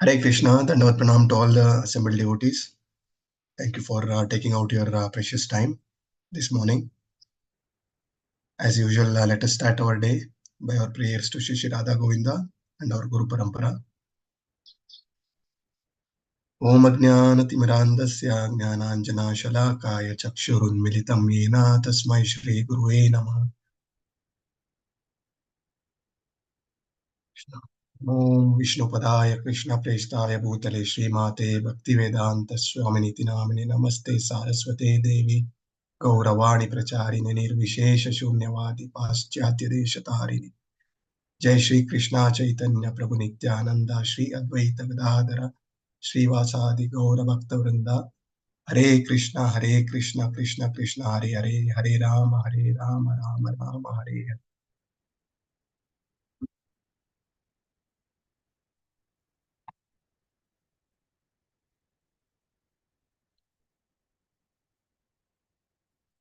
Hare Krishna, Dandavat Pranam to all the assembled devotees. Thank you for taking out your precious time this morning. As usual, let us start our day by our prayers to Shri Radha Govinda and our Guru Parampara. Om Ajnanatimirandasya Jnananjana Shalakaya Chakshurunmilitam Yena Tasmai Shri Gurue Namah. Om Vishnupadaya Krishna Prestaya Bhutale Srimate Bhaktivedanta Swaminiti Namine Namaste Saraswate Devi Gauravani Pracharini Nirvishesha Shunyavadi Paschatya Deshatharini. Jai Shri Krishna Chaitanya Prabhu Nityananda Shri Advaita Gadadhara Shri Vasadi Gaura Bhakta Vrinda. Hare Krishna Krishna Krishna Hare Hare Hare Rama Rama Rama Hare Hare.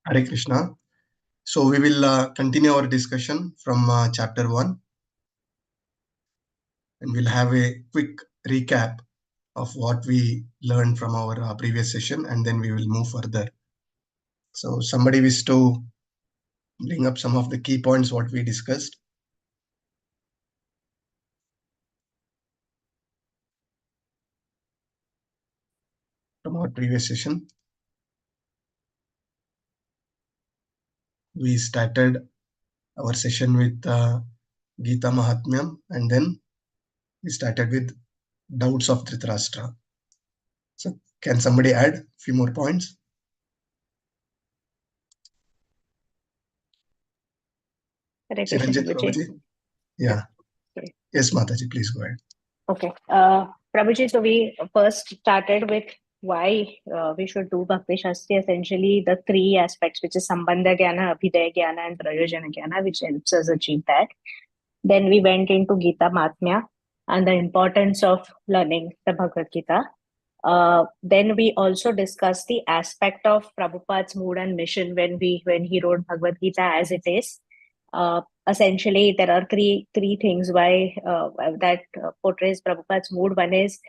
Hare Krishna. So we will continue our discussion from chapter 1, and we'll have a quick recap of what we learned from our previous session, and then we will move further. So somebody wish to bring up some of the key points what we discussed from our previous session. We started our session with Gita Mahatmyam, and then we started with doubts of Dhritarashtra. So can somebody add a few more points? Chiranjit Prabhuji? Yeah. Okay. Yes, Mataji, please go ahead. Okay. Prabhuji, so we first started with why we should do Bhakti Shastri, essentially the three aspects, which is Sambandha Jnana, Abhidaya Jnana, and Prayojana Jnana, which helps us achieve that. Then we went into Gita Mahatmya and the importance of learning the Bhagavad Gita. Then we also discussed the aspect of Prabhupada's mood and mission when he wrote Bhagavad Gita as it is. Essentially, there are three things why that portrays Prabhupada's mood. One is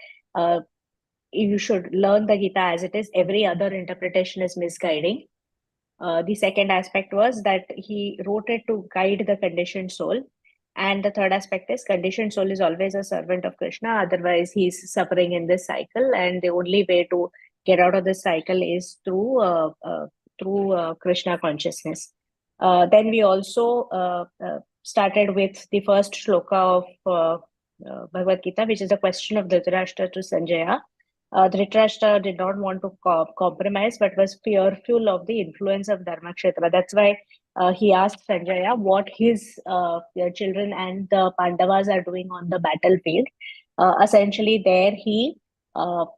you should learn the Gita as it is. Every other interpretation is misguiding. The second aspect was that he wrote it to guide the conditioned soul. And the third aspect is conditioned soul is always a servant of Krishna. Otherwise, he's suffering in this cycle. And the only way to get out of this cycle is through Krishna consciousness. Then we also started with the first shloka of Bhagavad Gita, which is the question of Dhritarashtra to Sanjaya. Dhritarashtra did not want to compromise, but was fearful of the influence of Dharmakshetra. That's why he asked Sanjaya what his children and the Pandavas are doing on the battlefield. Essentially, there he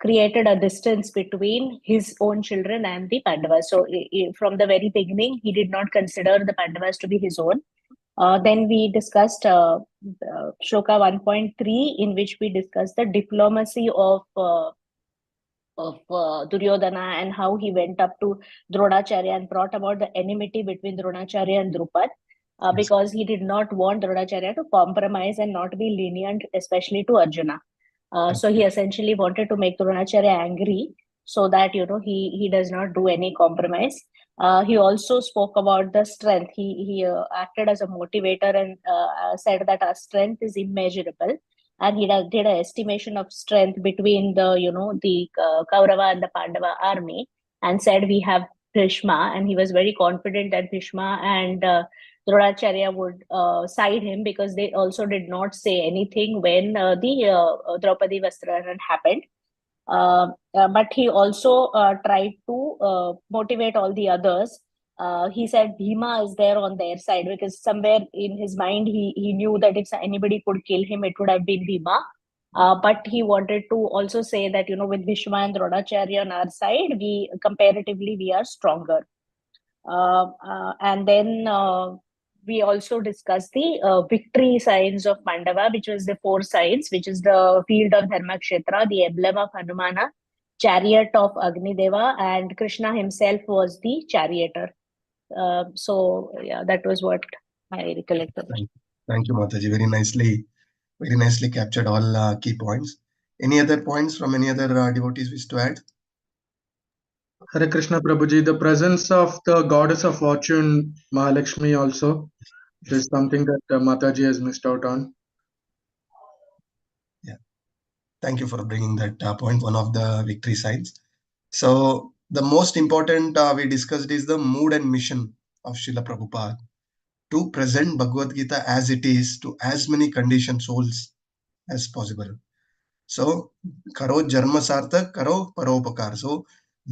created a distance between his own children and the Pandavas. So from the very beginning, he did not consider the Pandavas to be his own. Then we discussed Shloka 1.3, in which we discussed the diplomacy of Duryodhana and how he went up to Dronacharya and brought about the enmity between Dronacharya and Drupad. Because he did not want Dronacharya to compromise and not be lenient, especially to Arjuna. So he essentially wanted to make Dronacharya angry so that, he does not do any compromise. He also spoke about the strength. He acted as a motivator and said that our strength is immeasurable. And he did an estimation of strength between the Kaurava and the Pandava army and said we have Bhishma, and he was very confident that Bhishma and Dronacharya would side him because they also did not say anything when the Draupadi Vastraharan happened. But he also tried to motivate all the others. He said Bhima is there on their side because somewhere in his mind he knew that if anybody could kill him, it would have been Bhima. But he wanted to also say that, with Bhishma and Dronacharya on our side, comparatively we are stronger. And then we also discussed the victory signs of Pandava, which was the 4 signs, which is the field of Dharmakshetra, the emblem of Hanumana, chariot of Agnideva, and Krishna himself was the charioteer. So yeah, that was what I recollected. Thank you, Mataji. Very nicely captured all key points. Any other points from any other devotees wish to add? Hare Krishna Prabhuji, the presence of the goddess of fortune, Mahalakshmi, also is something that Mataji has missed out on. Yeah. Thank you for bringing that point, one of the victory signs. So the most important we discussed is the mood and mission of Srila Prabhupada to present Bhagavad Gita as it is to as many conditioned souls as possible. So, karo jarma sarthak, karo paropakar. So,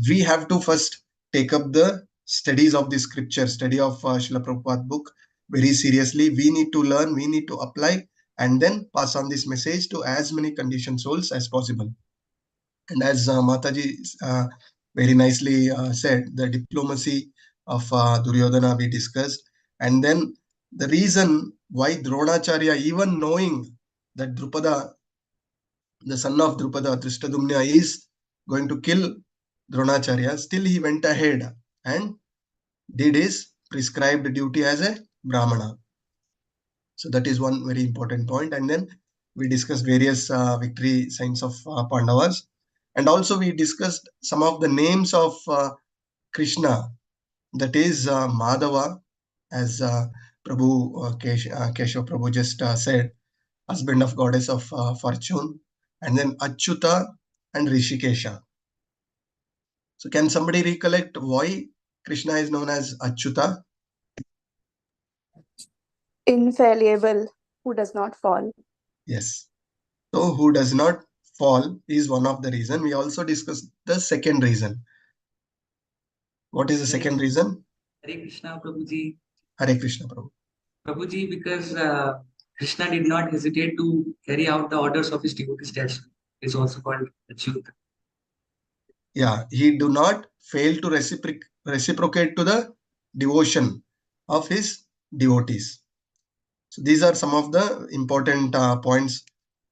we have to first take up the studies of the scripture, study of Srila Prabhupada book very seriously. We need to learn, we need to apply, and then pass on this message to as many conditioned souls as possible. And as Mataji very nicely said, the diplomacy of Duryodhana we discussed. And then the reason why Dronacharya, even knowing that Drupada, the son of Drupada, Dristadumna, is going to kill Dronacharya, still he went ahead and did his prescribed duty as a Brahmana. So that is one very important point. And then we discussed various victory signs of Pandavas. And also we discussed some of the names of Krishna, that is Madhava, as Prabhu Keshav Prabhu just said, husband of goddess of fortune, and then Acyuta and Rishikesha. So can somebody recollect why Krishna is known as Acyuta? Infallible, who does not fall. Yes. So who does not fall is one of the reason. We also discussed the second reason. What is the second reason? Hare Krishna Prabhuji. Hare Krishna Prabhu. Prabhuji, because Krishna did not hesitate to carry out the orders of his devotees. That is also called Acyuta. Yeah, he do not fail to reciprocate to the devotion of his devotees. So these are some of the important points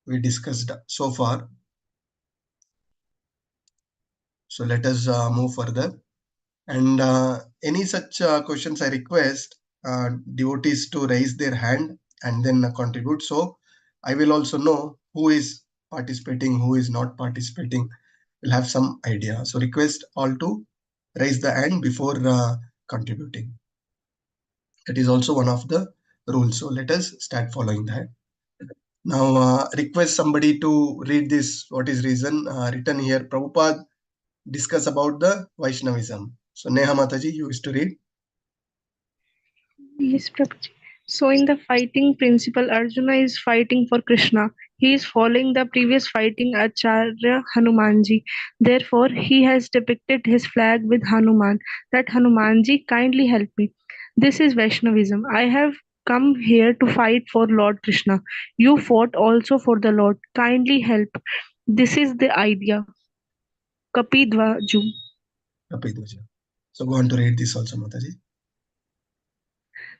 we discussed so far. So let us move further. And any such questions, I request devotees to raise their hand and then contribute. So I will also know who is participating, who is not participating. We'll have some idea. So request all to raise the hand before contributing. That is also one of the rules. So let us start following that. Now request somebody to read this. What is reason written here? Prabhupada discuss about the Vaishnavism. So Neha Mataji, you used to read. Yes, Prabhuji. So in the fighting principle, Arjuna is fighting for Krishna. He is following the previous fighting Acharya Hanumanji. Therefore, he has depicted his flag with Hanuman, that Hanumanji kindly help me. This is Vaishnavism. I have come here to fight for Lord Krishna. You fought also for the Lord. Kindly help. This is the idea. Kapidvaju. Kapidvaja. So go on to read this also, Mataji.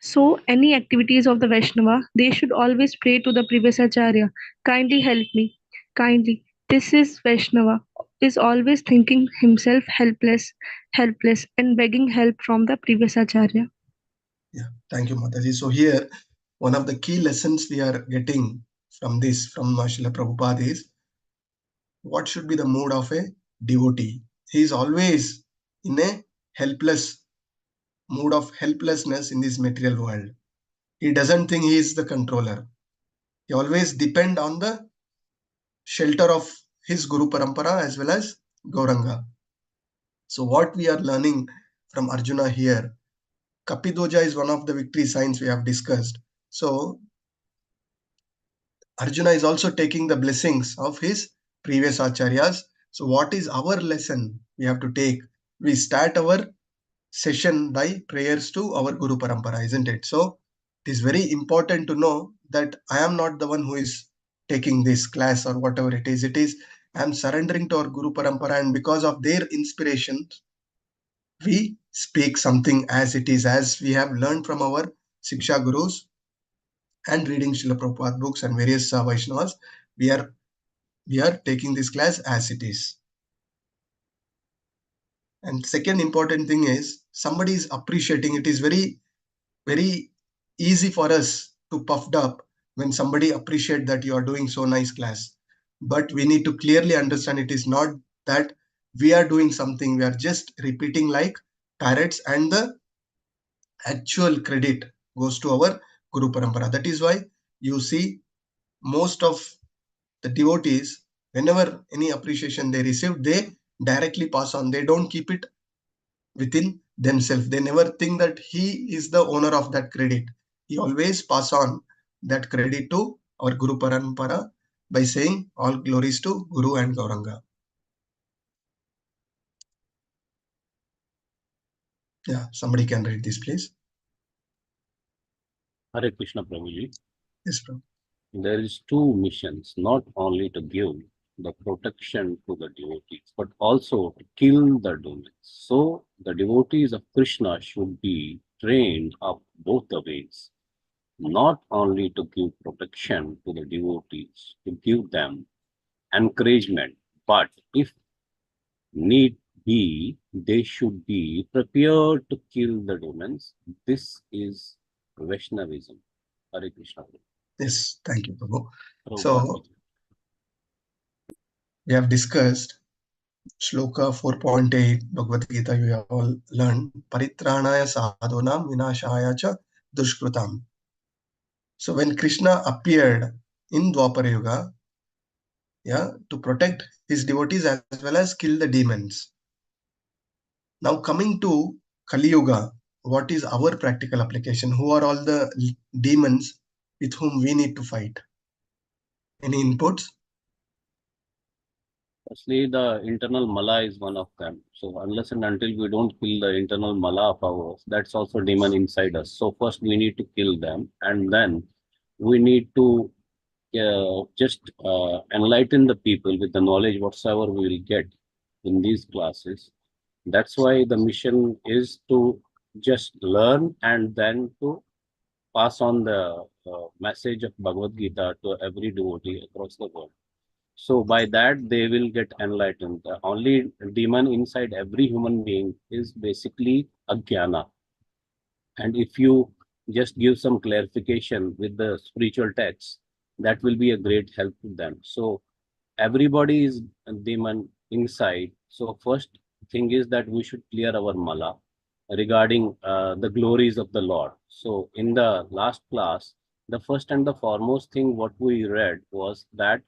So, any activities of the Vaishnava, they should always pray to the previous Acharya. Kindly help me. Kindly. This is Vaishnava, is always thinking himself helpless, and begging help from the previous Acharya. Yeah, thank you, Mataji. So here, one of the key lessons we are getting from this, from Srila Prabhupada is, what should be the mood of a devotee? He is always in a helpless mood of helplessness in this material world. He doesn't think he is the controller. He always depend on the shelter of his Guru Parampara as well as Gauranga. So what we are learning from Arjuna here, Kapidvaja is one of the victory signs we have discussed. So Arjuna is also taking the blessings of his previous acharyas. So what is our lesson we have to take? We start our session by prayers to our Guru Parampara, isn't it? So it is very important to know that I am not the one who is taking this class or whatever it is. I am surrendering to our Guru Parampara, and because of their inspiration, we speak something as it is, as we have learned from our Siksha Gurus and reading Srila Prabhupada books and various Vaishnavas. We are taking this class as it is. And second important thing is, somebody is appreciating. It is very, very easy for us to puffed up when somebody appreciate that you are doing so nice class. but we need to clearly understand it is not that we are doing something, we are just repeating like parrots, and the actual credit goes to our Guru Parampara. That is why you see most of the devotees, whenever any appreciation they receive, they directly pass on. They don't keep it within themselves. They never think that he is the owner of that credit. He always pass on that credit to our Guru Parampara by saying all glories to Guru and Gauranga. Yeah, somebody can read this, please. Hare Krishna Prabhuji. Yes, Prabhu. There is two missions, not only to give the protection to the devotees, but also to kill the demons. So the devotees of Krishna should be trained up both the ways, not only to give protection to the devotees, to give them encouragement, but if need be, they should be prepared to kill the demons. This is Vaishnavism. Hare Krishna. Yes, thank you, Prabhu. Prabhupada. So we have discussed Shloka 4.8 Bhagavad Gita. You have all learned Paritranaya sadhunam vinashaya cha dushkrutam. So when Krishna appeared in Dwapara Yuga, to protect his devotees as well as kill the demons. Now coming to Kali Yuga, what is our practical application? Who are all the demons with whom we need to fight? Any inputs? Firstly, the internal mala is one of them. So unless and until we don't kill the internal mala of ours, that's also demon inside us. So first we need to kill them, and then we need to just enlighten the people with the knowledge whatsoever we will get in these classes. That's why the mission is to just learn and then to pass on the message of Bhagavad Gita to every devotee across the world. So by that they will get enlightened. The only demon inside every human being is basically ajnana. And if you just give some clarification with the spiritual texts, that will be a great help to them. So everybody is a demon inside. So first thing is that we should clear our mala regarding the glories of the Lord. So in the last class, the first and the foremost thing what we read was that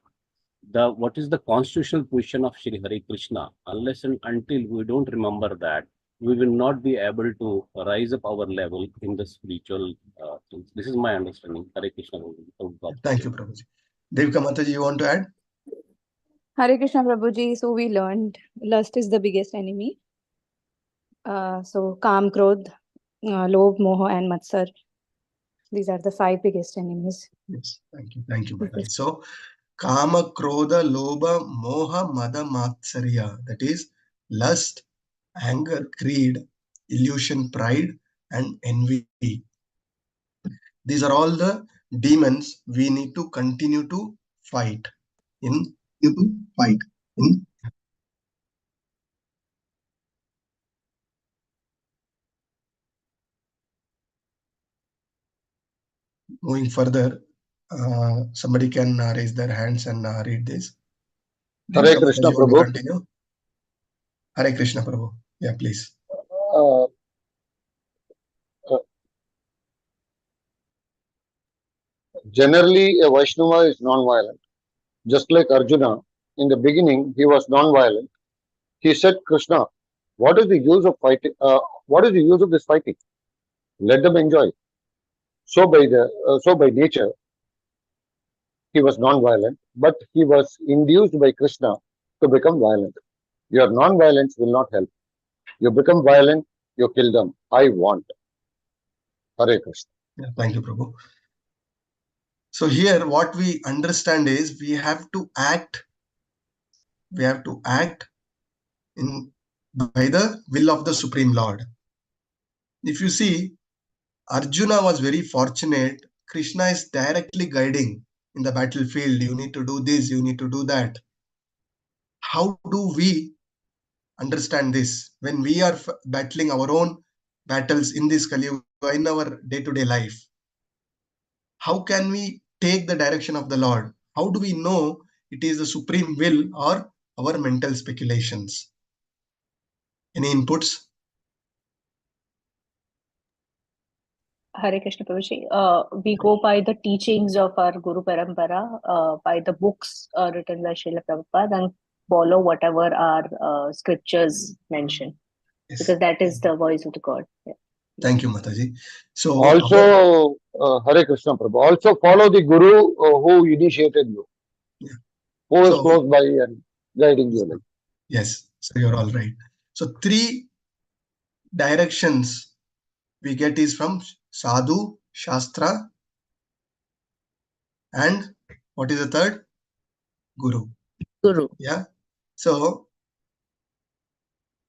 what is the constitutional position of Shri Hare Krishna. Unless and until we don't remember that, we will not be able to rise up our level in the spiritual things. This is my understanding. Hare Krishna. Thank you, Prabhuji. Devika Mataji, you want to add? Hare Krishna Prabhuji. So we learned lust is the biggest enemy. So Kam, Krodh, Lobh, Moha, and Matsar. These are the 5 biggest enemies. Yes, thank you. Thank you, Mataji. So Kama, Krodha, Lobha, Moha, Mada, Matsarya. That is lust, anger, greed, illusion, pride, and envy. These are all the demons we need to continue to fight in. Moving further, somebody can raise their hands and read this. Hare Krishna You want to Prabhu. continue? Hare Krishna Prabhu. Yeah, please. Generally, a Vaishnava is non-violent. Just like Arjuna, in the beginning, he was non-violent. He said, Krishna, what is the use of fighting? What is the use of this fighting? Let them enjoy. So by nature, he was non-violent, but he was induced by Krishna to become violent. Your non-violence will not help. You become violent, you kill them. I want. Hare Krishna. Yeah, thank you, Prabhu. So here what we understand is we have to act in by the will of the Supreme Lord. If you see, Arjuna was very fortunate. Krishna is directly guiding in the battlefield. You need to do this, you need to do that. How do we understand this when we are battling our own battles in this Kali Yuga, in our day-to-day life? How can we take the direction of the Lord? How do we know it is the supreme will or our mental speculations. Any inputs? Hare Krishna Prabhuji. We go by the teachings of our Guru Parampara, by the books written by Srila Prabhupada, and follow whatever our scriptures mention, Yes. because that is the voice of the God. Yeah. Thank you, Mataji. So Also, Hare Krishna Prabhu, also follow the Guru who initiated you, Yeah. who is So- close by and guiding you. Like. yes, so you're all right. So 3 directions we get is from Sadhu, Shastra, and what is the third? Guru. Guru. Yeah. So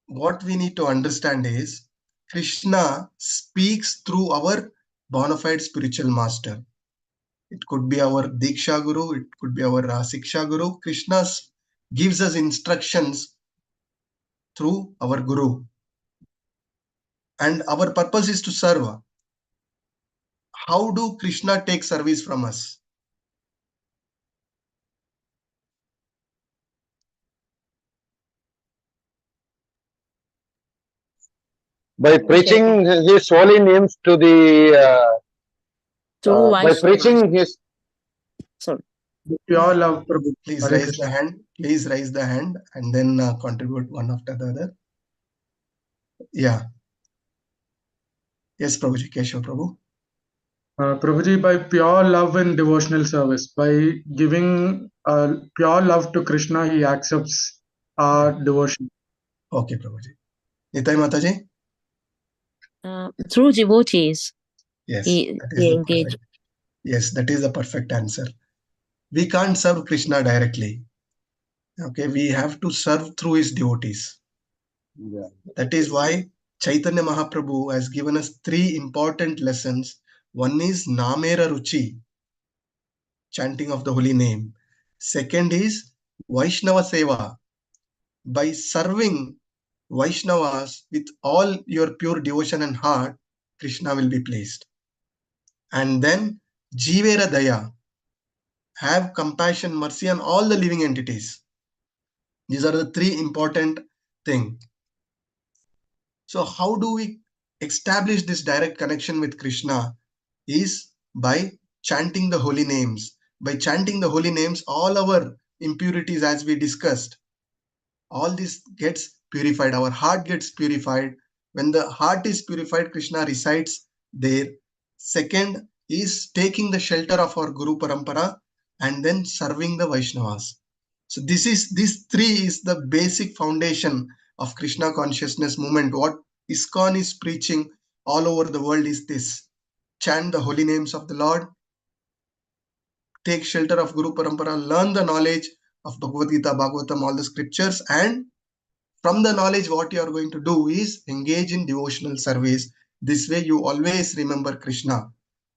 what we need to understand is Krishna speaks through our bona fide spiritual master. It could be our Diksha Guru, it could be our Siksha Guru. Krishna gives us instructions through our Guru. And our purpose is to serve. How do Krishna take service from us? By preaching his holy names to the True by Vaishnava. preaching his Pure love, Prabhu. Please Hare raise Krishna. the hand. Please raise the hand and then contribute one after the other. Yeah. Yes, Prabhuji, Keshav Prabhu. Prabhuji, by pure love and devotional service, by giving pure love to Krishna, he accepts our devotion. Okay, Prabhuji. Nitai Mataji? Through devotees, Yes, he that is the engaged. perfect. Yes, that is the perfect answer. We can't serve Krishna directly. Okay, we have to serve through his devotees. Yeah. That is why Chaitanya Mahaprabhu has given us 3 important lessons. One is Namera Ruchi, chanting of the holy name. Second is Vaishnava Seva. By serving Vaishnavas with all your pure devotion and heart, Krishna will be pleased. And then Jivera Daya. Have compassion, mercy on all the living entities. These are the 3 important things. So how do we establish this direct connection with Krishna? Is by chanting the holy names. By chanting the holy names, all our impurities, as we discussed, all this gets purified. Our heart gets purified. When the heart is purified, Krishna resides there. Second is taking the shelter of our Guru Parampara and then serving the Vaishnavas. So these 3 is the basic foundation of Krishna consciousness movement. What ISKCON is preaching all over the world is this: chant the holy names of the Lord, take shelter of Guru Parampara, learn the knowledge of Bhagavad Gita, Bhagavatam, all the scriptures, and from the knowledge, what you are going to do is engage in devotional service. This way you always remember Krishna.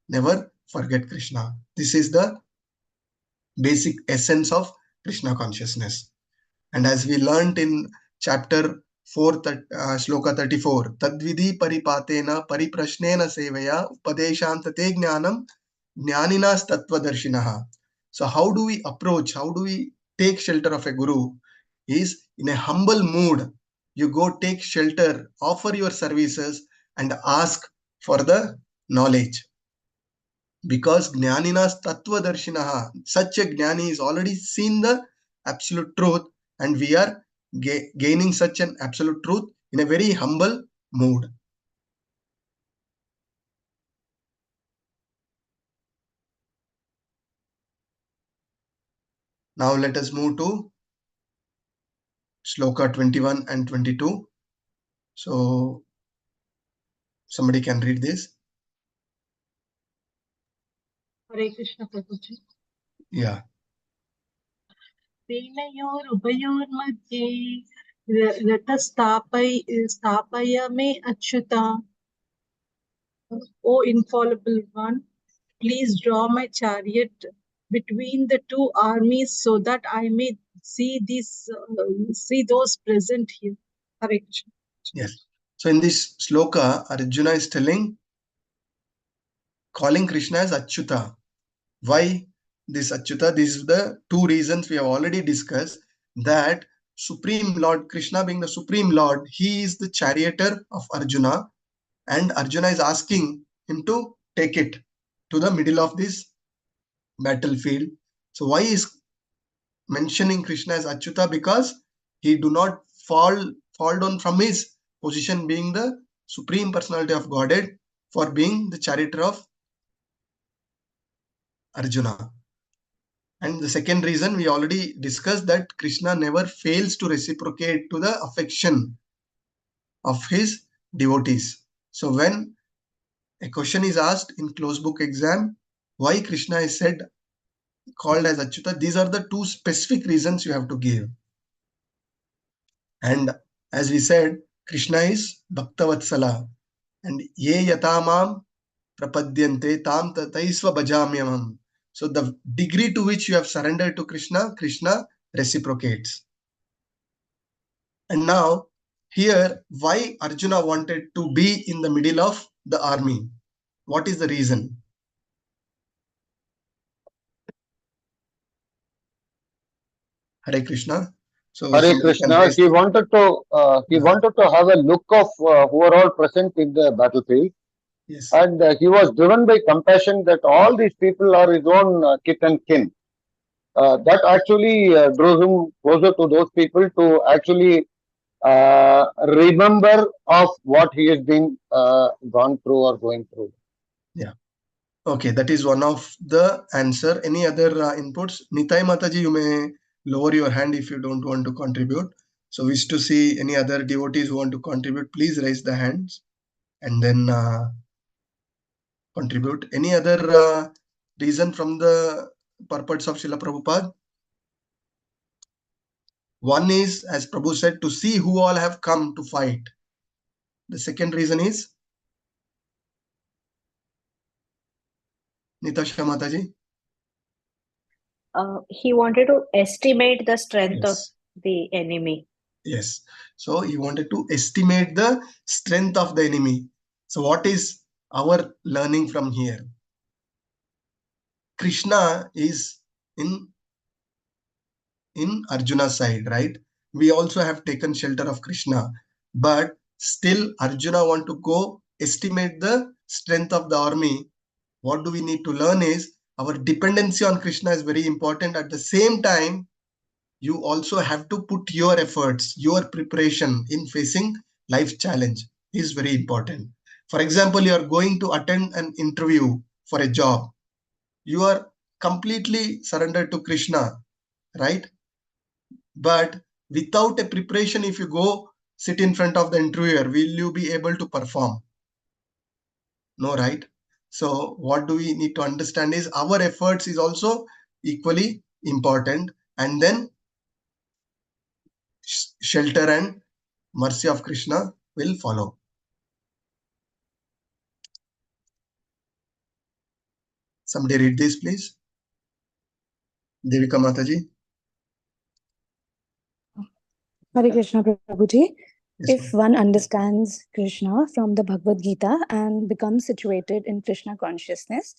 Never forget Krishna. This is the basic essence of Krishna consciousness. And as we learned in chapter 4, shloka 34, Tadvidi paripatena pariprashnena sevaya upadeshantate jnanam jnaninas tattvadarshinaha. So how do we approach, how do we take shelter of a guru? Is in a humble mood. You go take shelter, offer your services and ask for the knowledge. Because jnaninas tattvadarshinaha, such a jnani is already seen the absolute truth, and we are gaining such an absolute truth in a very humble mood. Now let us move to shloka 21 and 22. So somebody can read this. Hare Krishna Prabhuji. Yeah. Senayorubayormadhye Ratastapaya me Acyuta. O infallible one, please draw my chariot between the 2 armies so that I may see those present here. Hare Krishna. Yes. So in this shloka, Arjuna is calling Krishna as Acyuta. Why? this Acyuta, these are the two reasons we have already discussed, that Supreme Lord Krishna being the Supreme Lord, he is the charioteer of Arjuna, and Arjuna is asking him to take it to the middle of this battlefield. So why is mentioning Krishna as Acyuta? Because he do not fall down from his position being the Supreme Personality of Godhead for being the charioteer of Arjuna. And the second reason we already discussed, that Krishna never fails to reciprocate to the affection of his devotees. So when a question is asked in closed book exam, why Krishna is called as Acyuta, these are the two specific reasons you have to give. And as we said, Krishna is Bhaktavatsala, and ye yatamam prapadyante tam tataisva bhajamyamam. So the degree to which you have surrendered to Krishna, Krishna reciprocates. And now here, why Arjuna wanted to be in the middle of the army? What is the reason? Hare Krishna. So Hare Krishna. He wanted to have a look of who are all present in the battlefield. Yes. And he was driven by compassion that all these people are his own kith and kin. That actually drew him closer to those people to actually remember of what he has been gone through or going through. Yeah. Okay, that is one of the answer. Any other inputs? Nitai Mataji, you may lower your hand if you don't want to contribute. So wish to see any other devotees who want to contribute, please raise the hands and then contribute. Any other reason from the purports of Srila Prabhupada? One is, as Prabhu said, to see who all have come to fight. The second reason is Nitasha Mataji. He wanted to estimate the strength of Yes. the enemy. Yes. So he wanted to estimate the strength of the enemy. So what is our learning from here? Krishna is in Arjuna's side, right? We also have taken shelter of Krishna, but still Arjuna want to go estimate the strength of the army. What do we need to learn is our dependency on Krishna is very important. At the same time, you also have to put your efforts, your preparation in facing life challenge is very important. For example, you are going to attend an interview for a job. You are completely surrendered to Krishna, right? But without a preparation, if you go sit in front of the interviewer, will you be able to perform? No, right? So what do we need to understand is our efforts is also equally important, and then shelter and mercy of Krishna will follow. Somebody read this, please. Devika Mataji. Hare Krishna Prabhuji. Yes, If one understands Krishna from the Bhagavad Gita and becomes situated in Krishna consciousness,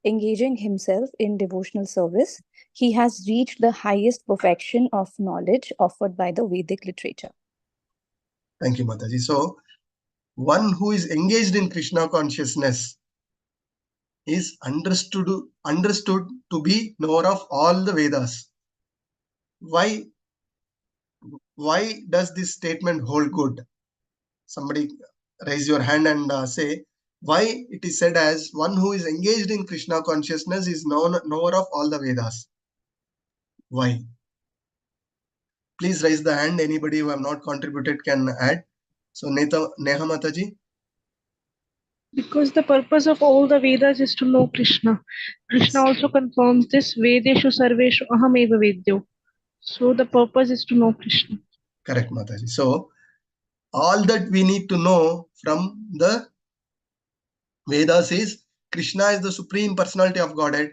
engaging himself in devotional service, he has reached the highest perfection of knowledge offered by the Vedic literature. Thank you, Mataji. So, one who is engaged in Krishna consciousness is understood to be knower of all the Vedas. Why does this statement hold good? Somebody raise your hand and say why it is said as one who is engaged in Krishna consciousness is knower of all the Vedas. Why? Please raise the hand. Anybody who have not contributed can add. So Neha Mataji. Because the purpose of all the Vedas is to know Krishna. Krishna also confirms this, Vedeshu Sarveshu Ahameva Vedyo. So the purpose is to know Krishna. Correct, Mataji. So all that we need to know from the Vedas is Krishna is the Supreme Personality of Godhead.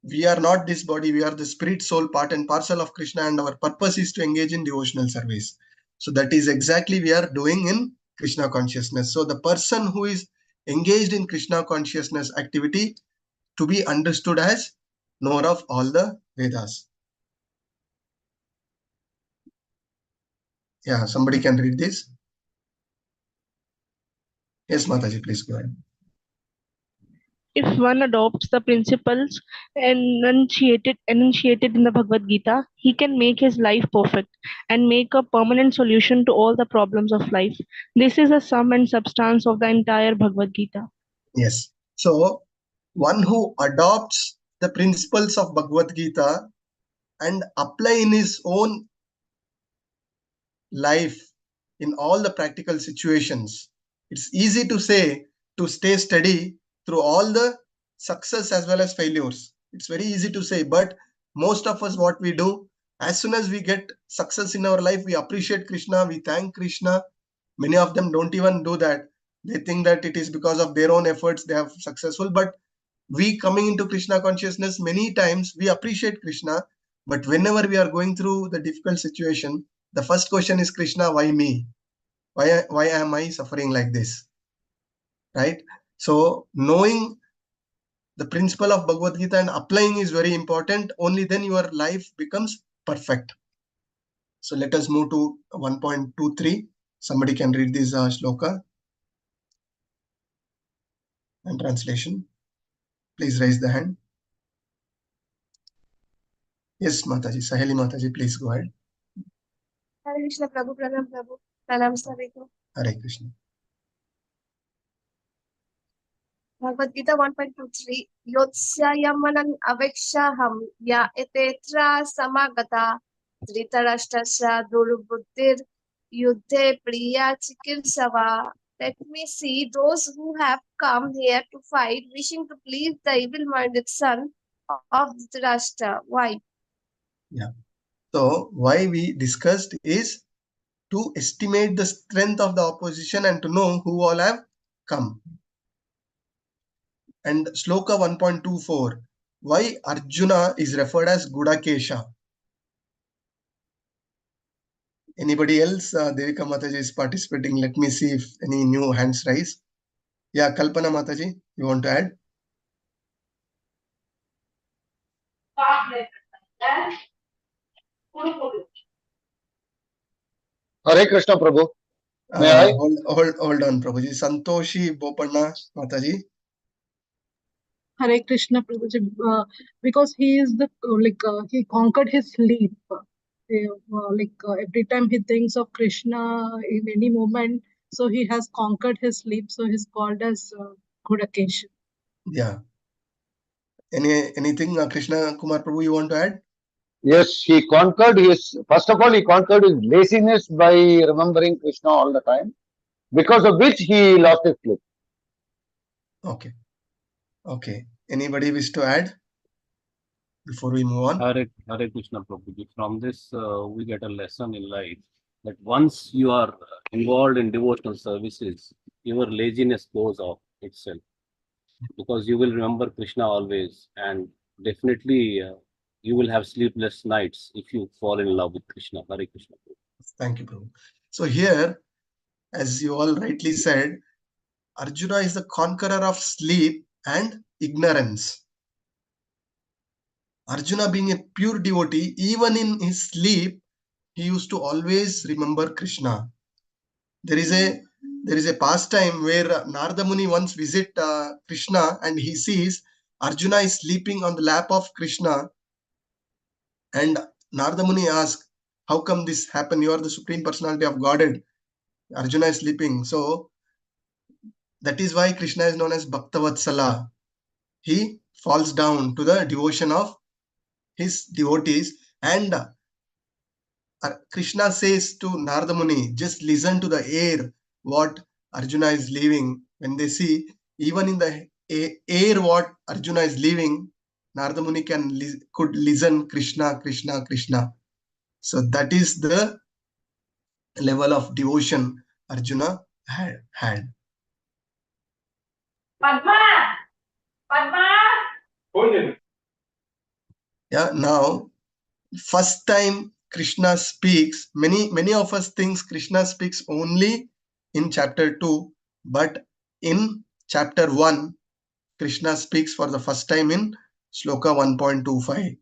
We are not this body, we are the spirit, soul, part and parcel of Krishna, and our purpose is to engage in devotional service. So that is exactly we are doing in Krishna consciousness. So the person who is engaged in Krishna consciousness activity to be understood as knower of all the Vedas. Yeah, somebody can read this. Yes, Mataji, please go ahead. If one adopts the principles enunciated in the Bhagavad Gita, he can make his life perfect and make a permanent solution to all the problems of life. This is the sum and substance of the entire Bhagavad Gita. Yes. So, one who adopts the principles of Bhagavad Gita and apply in his own life in all the practical situations. It's easy to say to stay steady through all the success as well as failures. It's very easy to say, but most of us, what we do, as soon as we get success in our life, we appreciate Krishna, we thank Krishna. Many of them don't even do that. They think that it is because of their own efforts they have successful. But we coming into Krishna consciousness, many times we appreciate Krishna, but whenever we are going through the difficult situation, the first question is, Krishna, why me? Why am I suffering like this? Right? So knowing the principle of Bhagavad Gita and applying is very important. Only then your life becomes perfect. So let us move to 1.23. Somebody can read this shloka and translation. Please raise the hand. Yes, Mataji. Saheli Mataji, please go ahead. Hare Krishna Prabhu, Pranam Prabhu, Pranam Saviko. Hare Krishna. Bhagavad Gita 1.23 Yotsya Yamanan Avekshaham Ya Etetra Samagata Dhritarashtasya Durubuddhir Yuddhe Priya Chikirsava. Let me see those who have come here to fight, wishing to please the evil-minded son of Dhritarashtra. Why? Yeah. So why we discussed is to estimate the strength of the opposition and to know who all have come. And Shloka 1.24, why Arjuna is referred as Gudakesha. Anybody else? Devika Mataji is participating. Let me see if any new hands rise. Yeah, Kalpana Mataji, you want to add? Hare Krishna Prabhu. May I? Hold on, Prabhuji. Santoshi Bopanna Mataji. Hare Krishna Prabhuji, because he is the he conquered his sleep. Every time he thinks of Krishna in any moment, so he has conquered his sleep. So he's called as Gudakesha. Yeah. Anything, Krishna Kumar Prabhu, you want to add? Yes, he conquered his, first of all, he conquered his laziness by remembering Krishna all the time, because of which he lost his sleep. Okay. Okay. Anybody wish to add before we move on? Hare Krishna Prabhuji. From this, we get a lesson in life that once you are involved in devotional services, your laziness goes off itself, because you will remember Krishna always, and definitely you will have sleepless nights if you fall in love with Krishna. Hare Krishna. Thank you, Prabhu. So here, as you all rightly said, Arjuna is the conqueror of sleep and ignorance. Arjuna, being a pure devotee, even in his sleep, he used to always remember Krishna. There is a pastime where Narada Muni once visit Krishna and he sees Arjuna is sleeping on the lap of Krishna, and Narada Muni asks, how come this happened? You are the Supreme Personality of Godhead. Arjuna is sleeping. So that is why Krishna is known as Bhaktavatsala. He falls down to the devotion of his devotees, and Krishna says to Narada Muni, just listen to the air, what Arjuna is leaving. When they see, even in the air what Arjuna is leaving, Narada Muni could listen Krishna, Krishna, Krishna. So that is the level of devotion Arjuna had. Yeah, now first time Krishna speaks, many of us think Krishna speaks only in chapter 2, but in chapter 1, Krishna speaks for the first time in Shloka 1.25.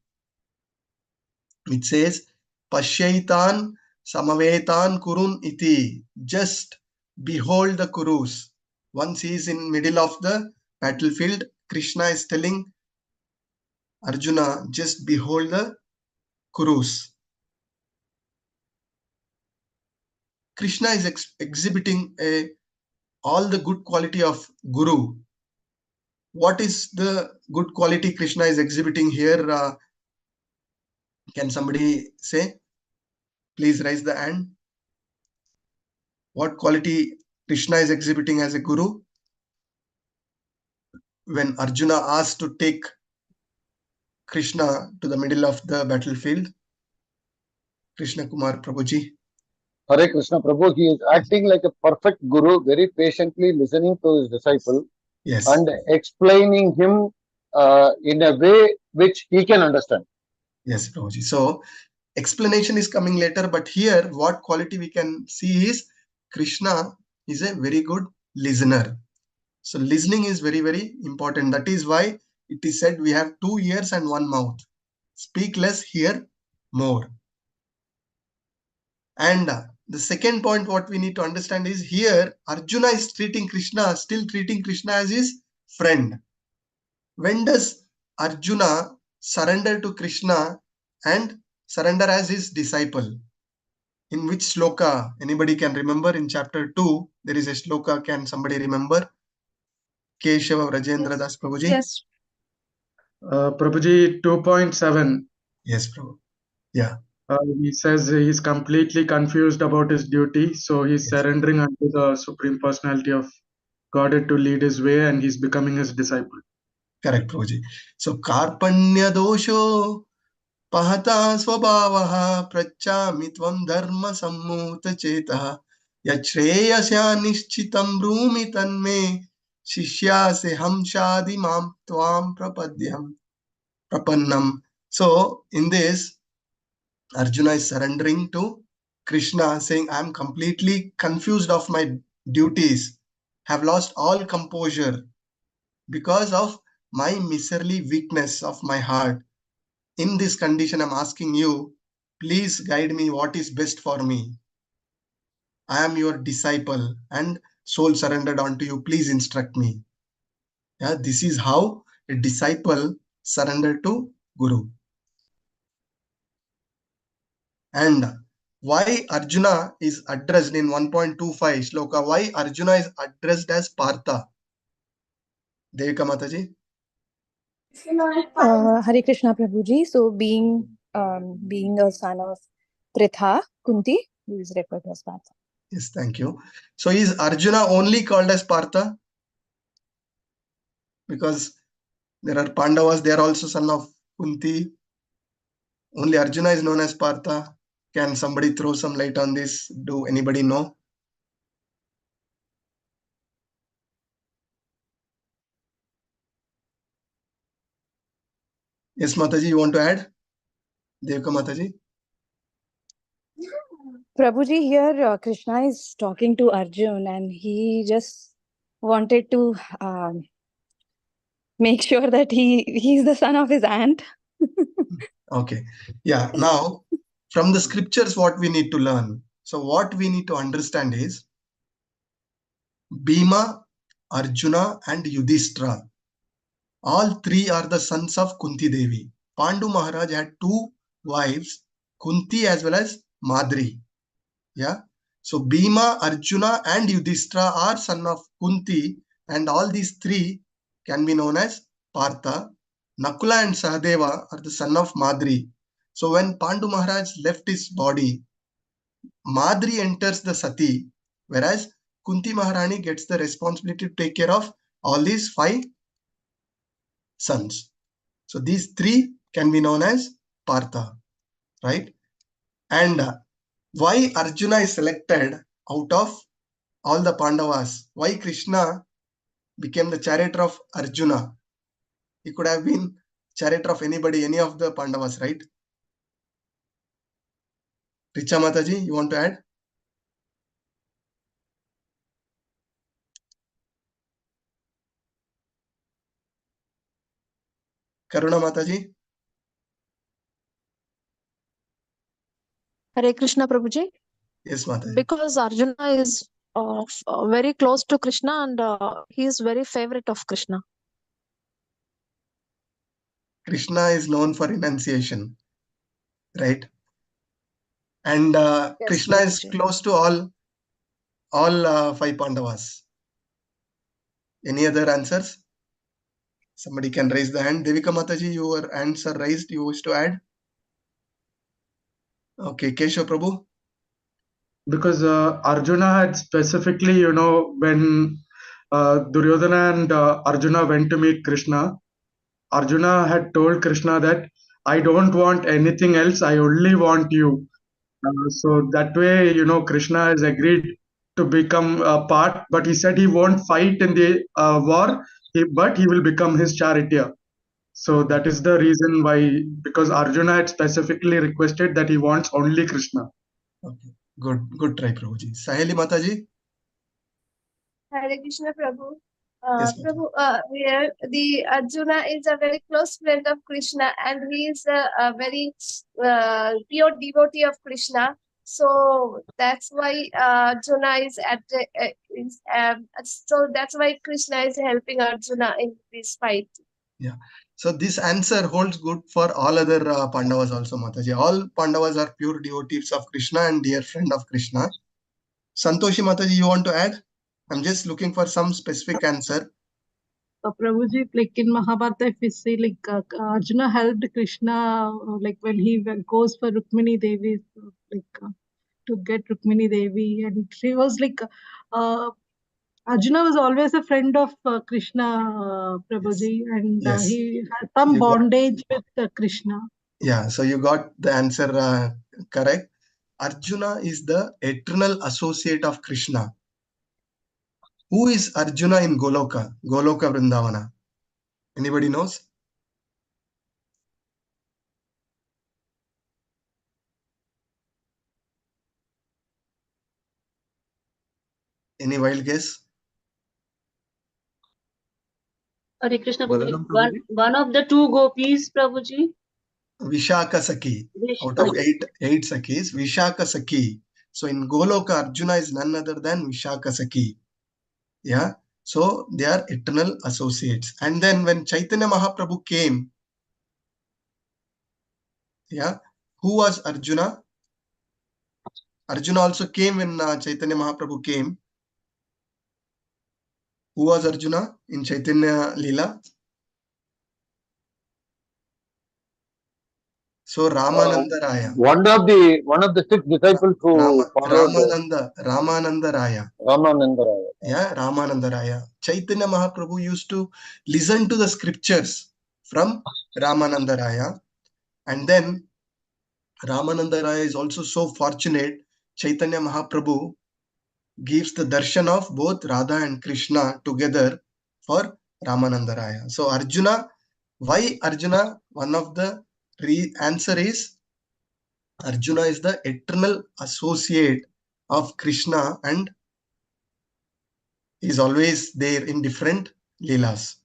It says, Pashyaitan samavetan kurun iti. Just behold the kurus. Once he is in middle of the battlefield, Krishna is telling Arjuna, just behold the kurus. Krishna is exhibiting all the good quality of Guru. What is the good quality Krishna is exhibiting here? Can somebody say? Please raise the hand. What quality Krishna is exhibiting as a Guru? When Arjuna asked to take Krishna to the middle of the battlefield, Krishna Kumar Prabhuji. Hare Krishna Prabhu, he is acting like a perfect guru, very patiently listening to his disciple. Yes. And explaining him in a way which he can understand. Yes, Prabhuji. So explanation is coming later, but here what quality we can see is Krishna is a very good listener. So listening is very, very important. That is why it is said we have 2 ears and 1 mouth. Speak less, hear more. And the second point what we need to understand is here Arjuna is still treating Krishna as his friend. When does Arjuna surrender to Krishna and surrender as his disciple? In which shloka? Anybody can remember? In chapter 2, there is a shloka. Can somebody remember? Keshava Rajendra Das Prabhuji? Yes. Prabhuji 2.7. Yes, Prabhu. Yeah. He says he's completely confused about his duty, so he's surrendering unto the Supreme Personality of Godhead to lead his way, and he's becoming his disciple. Correct, Prabhuji. So, Karpanya dosho pahata swabhavaha prachami tvam dharma sammuta chetaha yachreyasya nishchitam brumi tanme shishyase hamshadi mam tvam prapannam. So, in this, Arjuna is surrendering to Krishna, saying, I am completely confused of my duties, have lost all composure because of my miserly weakness of my heart. In this condition, I'm asking you, please guide me what is best for me. I am your disciple and soul surrendered unto you. Please instruct me. Yeah, this is how a disciple surrendered to Guru. And why Arjuna is addressed in 1.25 shloka, why Arjuna is addressed as Partha? Devika Mataji? Hare Krishna Prabhuji. So being a son of Pritha, Kunti, he is referred to as Partha. Yes, thank you. So is Arjuna only called as Partha? Because there are Pandavas, they are also son of Kunti. Only Arjuna is known as Partha. Can somebody throw some light on this? Do anybody know? Yes, Mataji, you want to add? Devika Mataji? Prabhuji, here Krishna is talking to Arjun and he just wanted to make sure that he's the son of his aunt. Okay. Yeah. Now, from the scriptures, what we need to learn. So what we need to understand is Bhima, Arjuna and Yudhishthira. All three are the sons of Kunti Devi. Pandu Maharaj had 2 wives, Kunti as well as Madri. Yeah. So Bhima, Arjuna and Yudhishthira are son of Kunti, and all these 3 can be known as Partha. Nakula and Sahadeva are the son of Madri. So when Pandu Maharaj left his body, Madri enters the Sati, whereas Kunti Maharani gets the responsibility to take care of all these 5 sons. So these 3 can be known as Partha, right? And why Arjuna is selected out of all the Pandavas? Why Krishna became the charioteer of Arjuna? He could have been charioteer of anybody, any of the Pandavas, right? Richa Mataji, you want to add? Karuna Mataji. Hare Krishna Prabhuji. Yes, Mataji. Because Arjuna is very close to Krishna and he is very favorite of Krishna. Krishna is known for renunciation, right? And Yes, Krishna is Prabhuji. close to all 5 Pandavas. Any other answers? Somebody can raise the hand. Devika Mataji, your hands are raised. You wish to add? Okay, Keshav Prabhu. Because Arjuna had specifically, when Duryodhana and Arjuna went to meet Krishna, Arjuna had told Krishna that I don't want anything else, I only want you. So that way, Krishna has agreed to become a part, but he said he won't fight in the war, but he will become his charioteer. So that is the reason why, because Arjuna had specifically requested that he wants only Krishna. Okay, good try, Prabhuji. Saheli Mataji. Hare Krishna Prabhu. Yes, Prabhu, here the Arjuna is a very close friend of Krishna and he is a very pure devotee of Krishna. So that's why Arjuna so that's why Krishna is helping Arjuna in this fight. Yeah. So this answer holds good for all other Pandavas also, Mataji. All Pandavas are pure devotees of Krishna and dear friend of Krishna. Santoshi Mataji, you want to add? I'm just looking for some specific answer. Prabhuji, like in Mahabharata, if we see, like Arjuna helped Krishna, like when he goes for Rukmini Devi, to get Rukmini Devi, and she was like, Arjuna was always a friend of Krishna, Prabhuji, and Yes. he had some bondage with Krishna. Yeah, so you got the answer correct. Arjuna is the eternal associate of Krishna. Who is Arjuna in Goloka Vrindavana? Anybody knows? Any wild guess? Hare Krishna Prabhuji. One of the 2 gopis, Prabhuji. Vishaka Saki. Out of eight Sakis, Vishaka Saki. So in Goloka, Arjuna is none other than Vishaka Saki. Yeah. So they are eternal associates. And then when Chaitanya Mahaprabhu came, yeah, who was Arjuna? Arjuna also came when Chaitanya Mahaprabhu came. Who was Arjuna in Chaitanya Leela? So Ramananda Raya. One of the 6 disciples who followed Ramananda Raya. Ramananda Raya. Yeah, Ramananda Raya. Chaitanya Mahaprabhu used to listen to the scriptures from Ramananda Raya. And then Ramananda Raya is also so fortunate. Chaitanya Mahaprabhu gives the darshan of both Radha and Krishna together for Ramananda Raya. So Arjuna, why Arjuna? One of the answer is Arjuna is the eternal associate of Krishna and is always there in different leelas.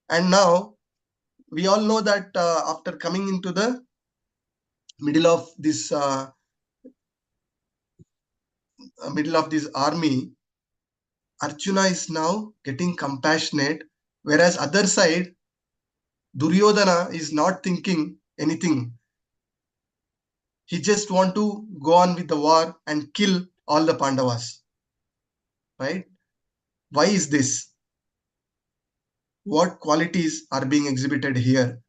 And now we all know that after coming into the middle of this army, Arjuna is now getting compassionate, whereas other side, Duryodhana is not thinking anything. He just want to go on with the war and kill all the Pandavas. Right? Why is this? What qualities are being exhibited here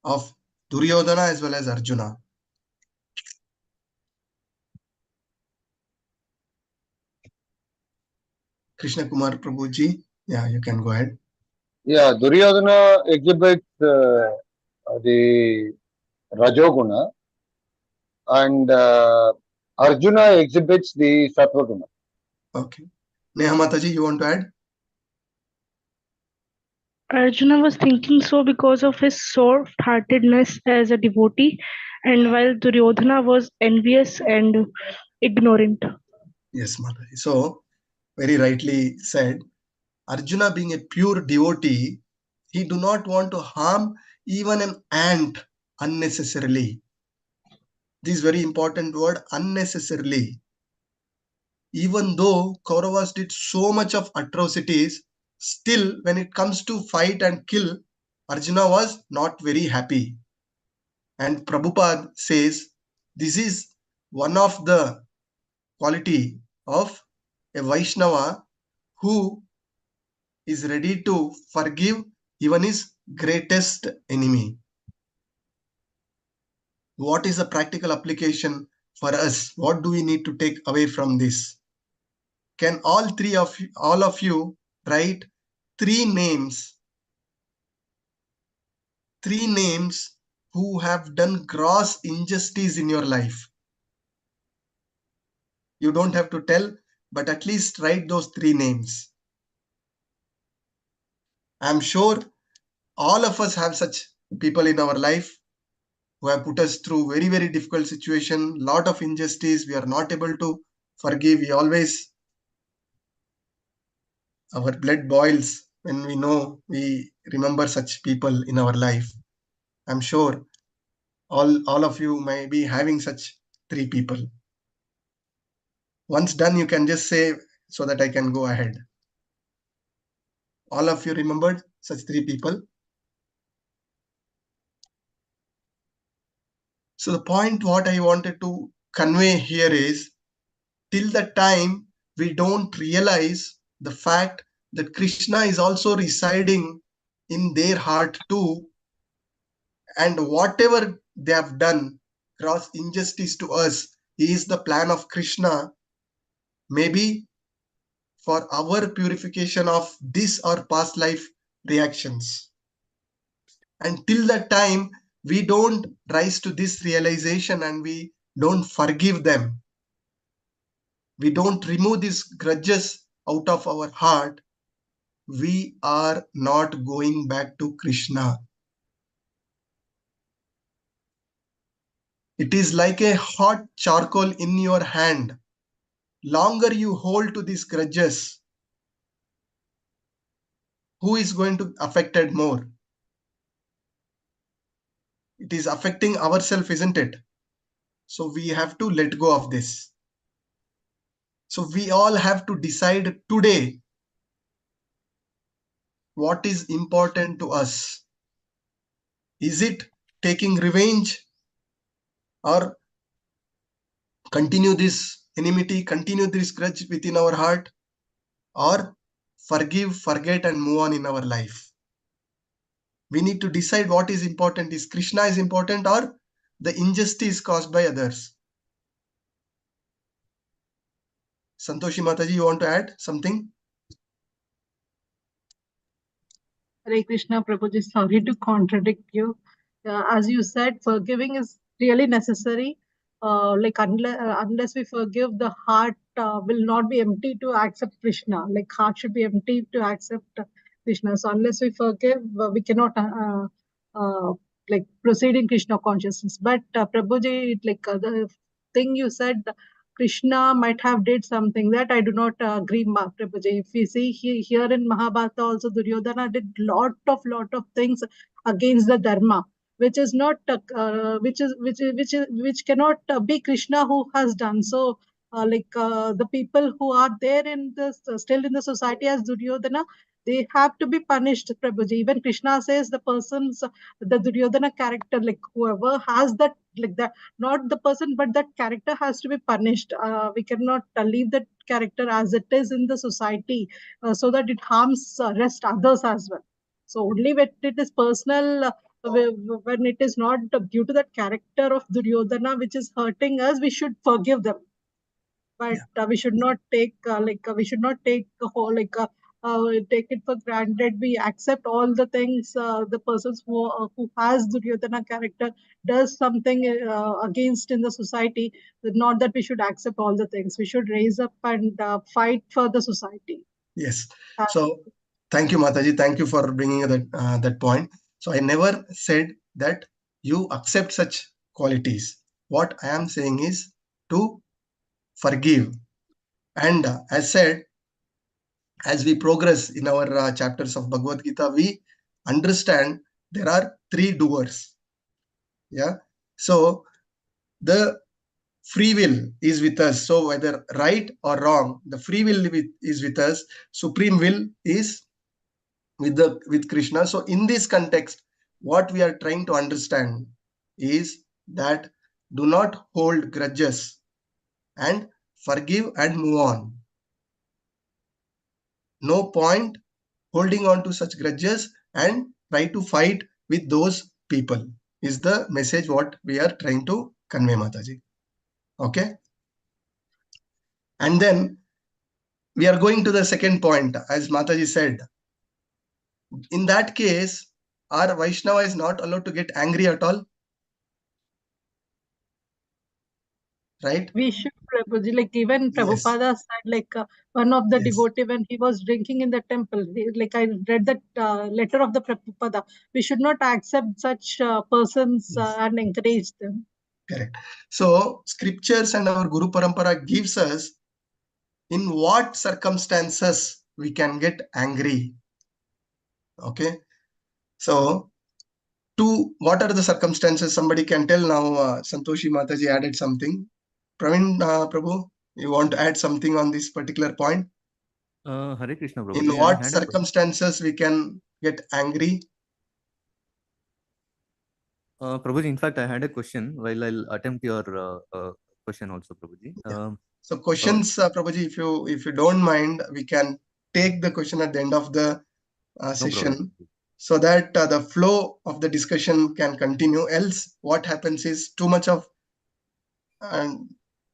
of Duryodhana as well as Arjuna? Krishna Kumar Prabhuji, yeah, you can go ahead. Yeah, Duryodhana exhibits the Rajoguna and Arjuna exhibits the Satvaguna. Okay. Neha Mataji, you want to add? Arjuna was thinking so because of his soft-heartedness as a devotee, and while Duryodhana was envious and ignorant. Yes, Mataji. So, very rightly said, Arjuna being a pure devotee, He do not want to harm even an ant unnecessarily. This very important word, unnecessarily. Even though Kauravas did so much of atrocities, still when it comes to fight and kill, Arjuna was not very happy. And Prabhupada says this is one of the quality of a Vaishnava who is ready to forgive even his greatest enemy. What is the practical application for us? What do we need to take away from this? Can all of you write three names who have done gross injustice in your life? You don't have to tell, but at least write those three names. I'm sure all of us have such people in our life who have put us through very, very difficult situation, lot of injustice. We are not able to forgive. Our blood boils when we remember such people in our life. I'm sure all of you may be having such three people. Once done, you can just say so that I can go ahead. All of you remembered such three people? So the point what I wanted to convey here is, till the time we don't realize the fact that Krishna is also residing in their heart too, and whatever they have done, gross injustice to us, is the plan of Krishna, maybe for our purification of this or past life reactions. And till that time, we don't rise to this realization and we don't forgive them. We don't remove these grudges out of our heart. We are not going back to Krishna. It is like a hot charcoal in your hand. Longer you hold to these grudges, who is going to affected more? It is affecting ourselves, isn't it? So we have to let go of this. So we all have to decide today what is important to us. Is it taking revenge or continue this enmity, continue this grudge within our heart, or forgive, forget and move on in our life? We need to decide what is important. Is Krishna is important or the injustice caused by others? Santoshi Mataji, you want to add something? Hare Krishna, Prabhuji, sorry to contradict you. As you said, forgiving is really necessary. Unless we forgive, the heart will not be empty to accept Krishna. Like heart should be empty to accept Krishna. So unless we forgive, we cannot proceed in Krishna consciousness. But Prabhuji, the thing you said, Krishna might have did something that I do not agree, Prabhuji. If we see here in Mahabharata also, Duryodhana did lot of things against the dharma, which is not which cannot be Krishna who has done. So the people who are there in this still in the society as Duryodhana, they have to be punished, Prabhuji. Even Krishna says the persons, the Duryodhana character, like whoever has that, like that, not the person, but that character has to be punished. We cannot leave that character as it is in the society, so that it harms rest others as well. So only when it is personal, when it is not due to that character of Duryodhana which is hurting us, we should forgive them. But we should not take take it for granted. We accept all the things the persons who has Duryodhana character does something against in the society. Not that we should accept all the things. We should raise up and fight for the society. Yes. So thank you, Mataji. Thank you for bringing that point. So I never said that you accept such qualities. What I am saying is to forgive. And as said, as we progress in our chapters of Bhagavad Gita, we understand there are 3 doers. Yeah. So the free will is with us. So whether right or wrong, the free will is with us. Supreme will is with Krishna. So in this context, what we are trying to understand is that do not hold grudges and forgive and move on. No point holding on to such grudges and try to fight with those people is the message what we are trying to convey, Mataji. Okay. And then we are going to the second point, as Mataji said. In that case, our Vaishnava is not allowed to get angry at all. Right? We should, Prabhuji, like even Prabhupada said, like one of the devotee when he was drinking in the temple, like I read that letter of the Prabhupada, we should not accept such persons and encourage them. Correct. So scriptures and our Guru Parampara gives us in what circumstances we can get angry. Okay. So what are the circumstances? Somebody can tell now. Santoshi Mataji added something. Praveen Prabhu, you want to add something on this particular point? Hare Krishna, Prabhuji. In what circumstances we can get angry? Prabhuji, in fact, I had a question while I'll attempt your question also, Prabhuji. So questions, Prabhuji, if you don't mind, we can take the question at the end of the session, so that the flow of the discussion can continue. Else, what happens is too much of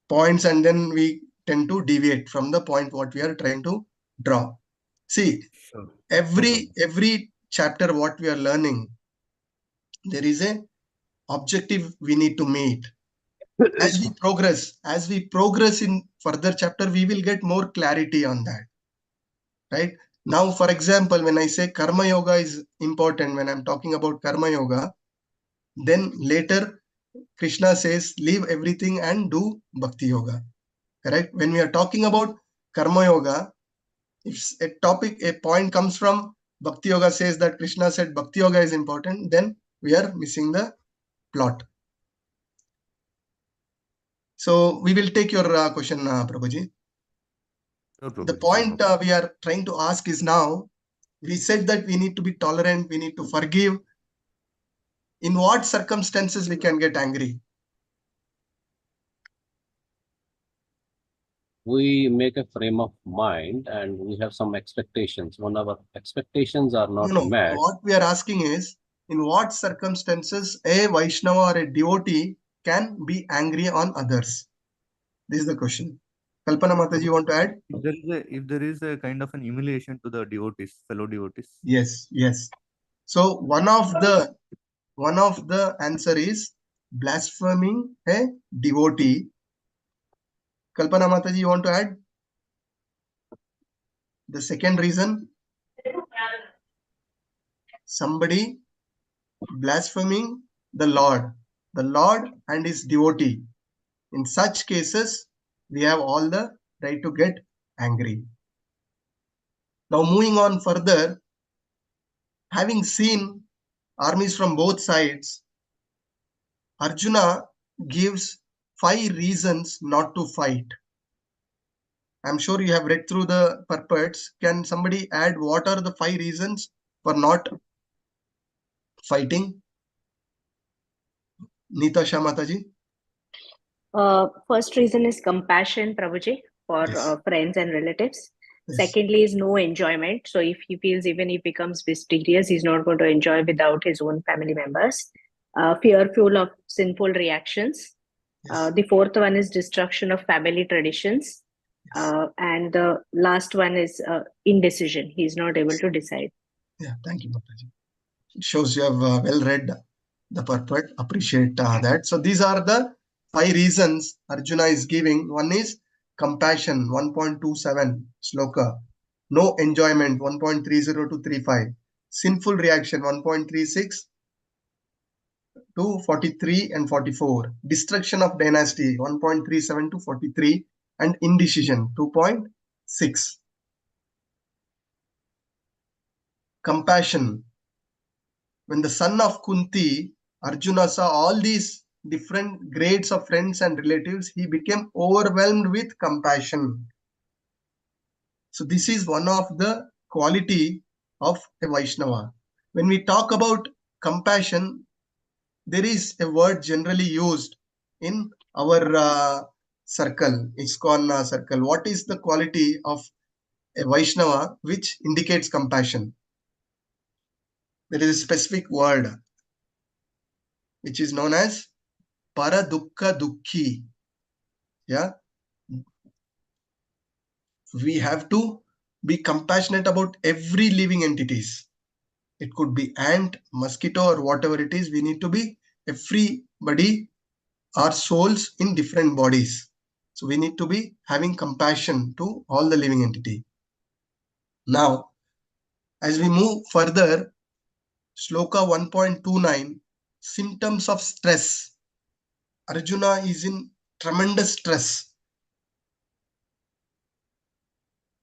points, and then we tend to deviate from the point what we are trying to draw. See, every chapter what we are learning, there is a objective we need to meet. As we progress in further chapter, we will get more clarity on that. Right? Now, for example, when I say Karma Yoga is important, when I'm talking about Karma Yoga, then later Krishna says, leave everything and do Bhakti Yoga. Correct? When we are talking about Karma Yoga, if a point comes from Bhakti Yoga says that Krishna said Bhakti Yoga is important, then we are missing the plot. So we will take your question, Prabhuji. The point we are trying to ask is now, we said that we need to be tolerant, we need to forgive. In what circumstances we can get angry? We make a frame of mind and we have some expectations. When our expectations are not met. What we are asking is, in what circumstances a Vaishnava or a devotee can be angry on others? This is the question. Kalpana Mataji, you want to add? If there is a kind of an humiliation to the devotees, fellow devotees. Yes. So one of the answer is blaspheming a devotee. Kalpana Mataji, you want to add? The second reason, somebody blaspheming the Lord and his devotee. In such cases, we have all the right to get angry. Now, moving on further, having seen armies from both sides, Arjuna gives 5 reasons not to fight. I'm sure you have read through the purports. Can somebody add what are the 5 reasons for not fighting? Nitasha Mataji. First reason is compassion, Prabhuji, for friends and relatives. Yes. Secondly is no enjoyment. So if he feels even if he becomes mysterious, he's not going to enjoy without his own family members. Fearful of sinful reactions. Yes. The fourth one is destruction of family traditions. Yes. And the last one is indecision. He's not able to decide. Yeah, thank you, Mataji. It shows you have well read the purport. Appreciate that. So these are the 5 reasons Arjuna is giving. One is compassion, 1.27 sloka. No enjoyment, 1.30 to 35. Sinful reaction, 1.36 to 43 and 44. Destruction of dynasty, 1.37 to 43. And indecision, 2.6. Compassion, when the son of Kunti, Arjuna, saw all these different grades of friends and relatives, he became overwhelmed with compassion. So this is one of the quality of a Vaishnava. When we talk about compassion, there is a word generally used in our circle, ISKCON circle. What is the quality of a Vaishnava which indicates compassion? There is a specific word which is known as Paradukka Dukhi. Yeah, we have to be compassionate about every living entities. It could be ant, mosquito, or whatever it is. We need to be everybody are souls in different bodies. So we need to be having compassion to all the living entity. Now, as we move further, Shloka 1.29, symptoms of stress. Arjuna is in tremendous stress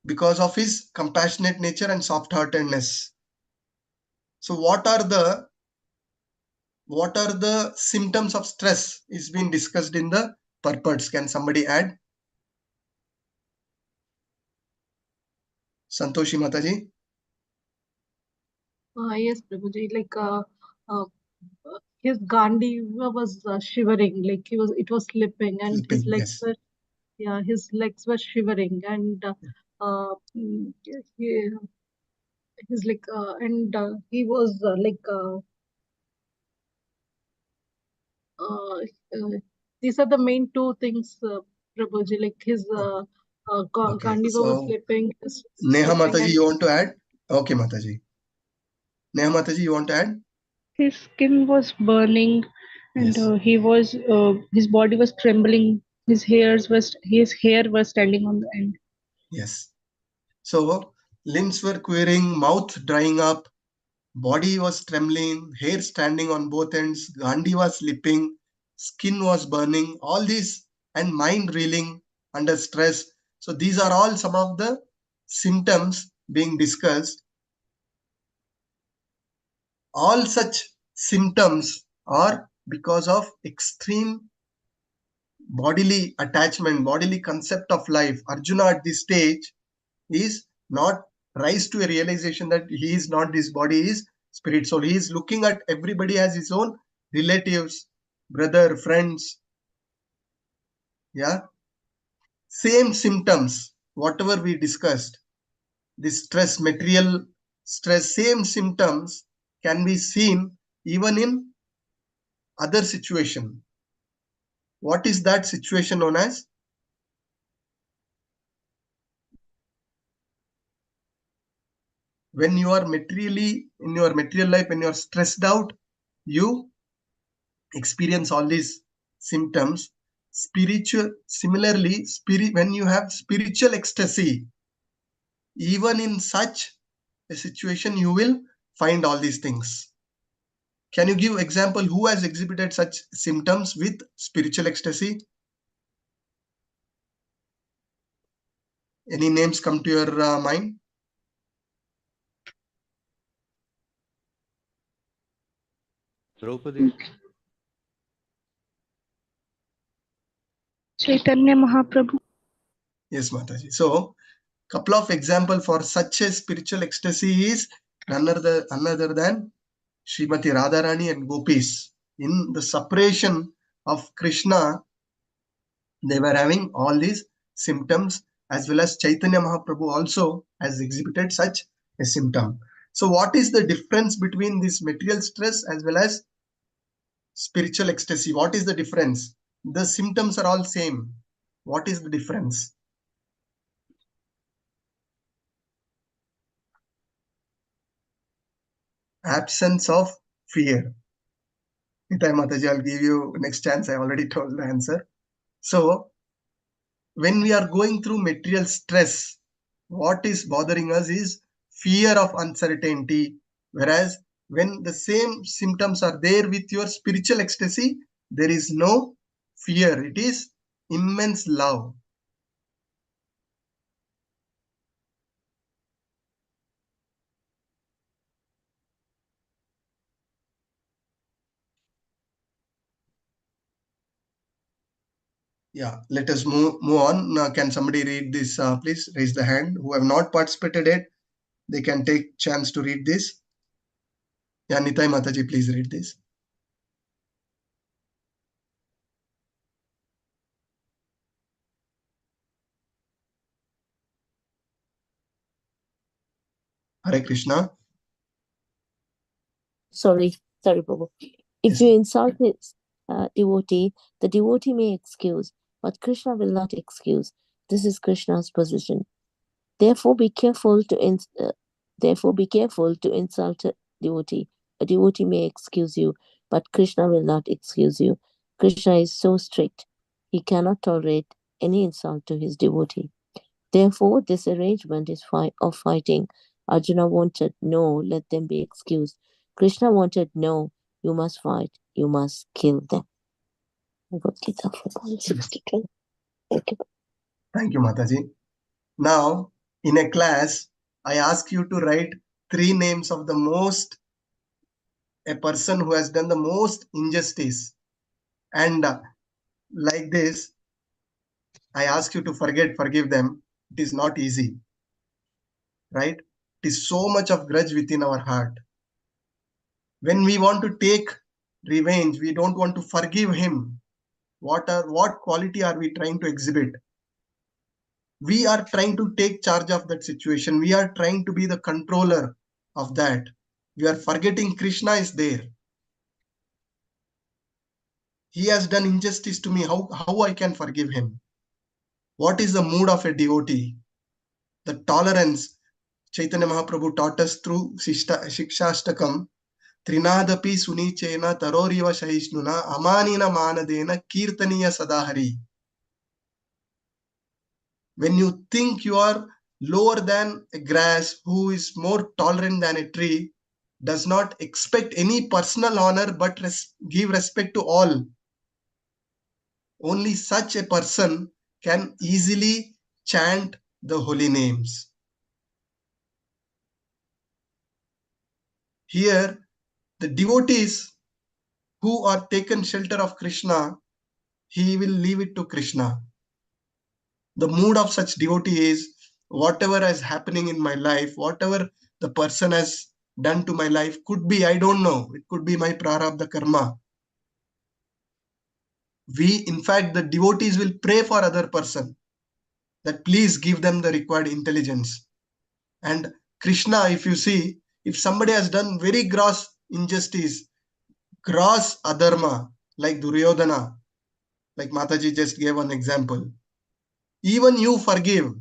because of his compassionate nature and soft-heartedness. So what are the symptoms of stress is being discussed in the purports? Can somebody add? Santoshi Mataji? Yes, Prabhuji. His Gandiva was shivering, like it was slipping, and his legs were, his legs were shivering, and he, his like, and he was these are the main two things, Prabhuji. Like his Gandiva was So slipping. Neha Mataji, you want to add? Okay, Mataji. Neha Mataji, you want to add? His skin was burning, and his body was trembling. His hair was standing on the end. Yes. So limbs were quivering, mouth drying up, body was trembling, hair standing on both ends, Gandhi was slipping, skin was burning, all these, and mind reeling under stress. So these are all some of the symptoms being discussed. All such symptoms are because of extreme bodily attachment, bodily concept of life. Arjuna at this stage is not rise to a realization that he is not this body, is spirit soul. He is looking at everybody as his own relatives, brother, friends. Yeah. Same symptoms, whatever we discussed, this stress, material stress, same symptoms can be seen even in other situation. What is that situation known as? When you are materially, in your material life, when you are stressed out, you experience all these symptoms. Similarly, when you have spiritual ecstasy, even in such a situation, you will find all these things. Can you give example who has exhibited such symptoms with spiritual ecstasy? Any names come to your mind? Draupadi. Chaitanya Mahaprabhu. Yes, Mataji. So, couple of example for such a spiritual ecstasy is none other than Srimati Radharani and Gopis. In the separation of Krishna, they were having all these symptoms, as well as Chaitanya Mahaprabhu also has exhibited such a symptom. So what is the difference between this material stress as well as spiritual ecstasy? What is the difference? The symptoms are all same. What is the difference? Absence of fear. Nitai Mataji, I'll give you next chance. I already told the answer. So when we are going through material stress, what is bothering us is fear of uncertainty. Whereas when the same symptoms are there with your spiritual ecstasy, there is no fear. It is immense love. Yeah, let us move on. Can somebody read this? Please raise the hand. Who have not participated yet, they can take chance to read this. Yeah, Nitai Mataji, please read this. Hare Krishna. Sorry, Prabhu. If you insult his devotee, the devotee may excuse, but Krishna will not excuse. This is Krishna's position. Therefore, be careful to insult a devotee. A devotee may excuse you, but Krishna will not excuse you. Krishna is so strict; he cannot tolerate any insult to his devotee. Therefore, this arrangement is of fighting. Arjuna wanted, no, let them be excused. Krishna wanted, no, you must fight, you must kill them. Gita 4.62. Thank you, Mataji. Now, in a class, I ask you to write 3 names of a person who has done the most injustice. And like this, I ask you to forgive them. It is not easy, right? It is so much of grudge within our heart. When we want to take revenge, we don't want to forgive him. What quality are we trying to exhibit? We are trying to take charge of that situation. We are trying to be the controller of that. We are forgetting Krishna is there. He has done injustice to me. How I can forgive him? What is the mood of a devotee? The tolerance Chaitanya Mahaprabhu taught us through Shikshashtakam. Trinadapi sunichena taroriva shahishnuna amanina manadena kirtaniya sadahari. When you think you are lower than a grass, who is more tolerant than a tree, does not expect any personal honor but give respect to all. Only such a person can easily chant the holy names. Here, the devotees who are taken shelter of Krishna, he will leave it to Krishna. The mood of such devotee is, whatever is happening in my life, whatever the person has done to my life, could be, I don't know, it could be my prarabdha karma. In fact, the devotees will pray for other person that please give them the required intelligence. And Krishna, if you see, if somebody has done very gross injustice, gross adharma, like Duryodhana, like Mataji just gave an example, even you forgive,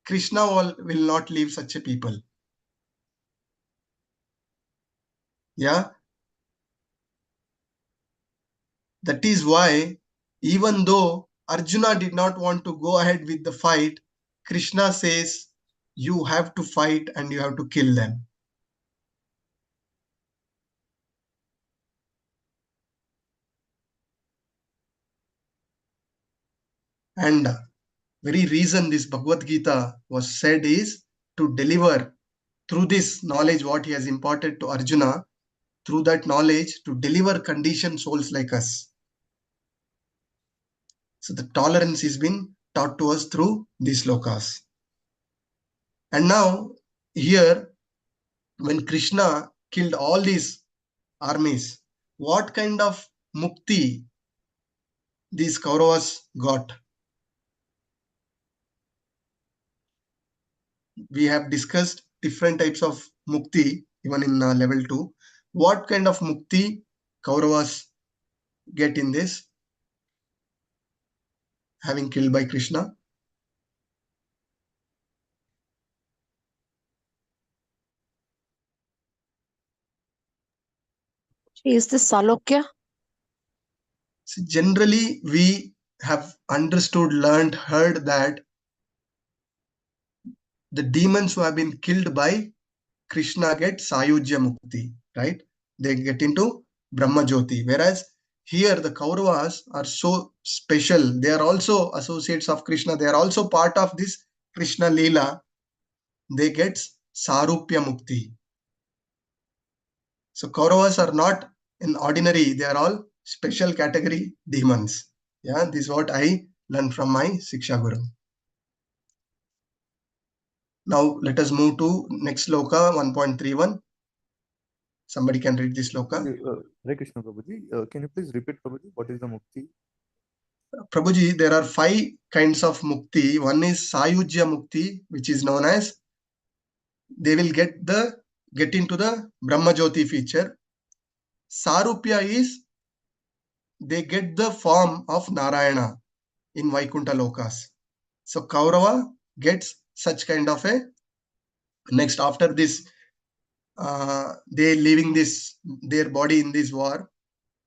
Krishna will not leave such a people. Yeah. That is why, even though Arjuna did not want to go ahead with the fight, Krishna says, you have to fight and you have to kill them. And very reason this Bhagavad Gita was said is to deliver through this knowledge what he has imparted to Arjuna, through that knowledge to deliver conditioned souls like us. So the tolerance has been taught to us through these lokas. And now here, when Krishna killed all these armies, what kind of mukti these Kauravas got? We have discussed different types of mukti even in level 2. What kind of mukti Kauravas get in this, having killed by Krishna? Is this Salokya? So generally, we have understood, learned, heard that the demons who have been killed by Krishna get Sayujya Mukti, right? They get into Brahma Jyoti. Whereas here the Kauravas are so special. They are also associates of Krishna. They are also part of this Krishna Leela. They get Sarupya Mukti. So Kauravas are not in ordinary. They are all special category demons. Yeah, this is what I learned from my Siksha Guru. Now let us move to next sloka 1.31. Somebody can read this sloka. Hare Krishna Prabhuji. Can you please repeat, Prabhuji, what is the mukti? Prabhuji, there are 5 kinds of mukti. One is Sayujya mukti, which is known as they will get into the Brahma Jyoti feature. Sarupya is they get the form of Narayana in Vaikuntha Lokas. So Kaurava gets such kind of a next after this they leaving this their body in this war,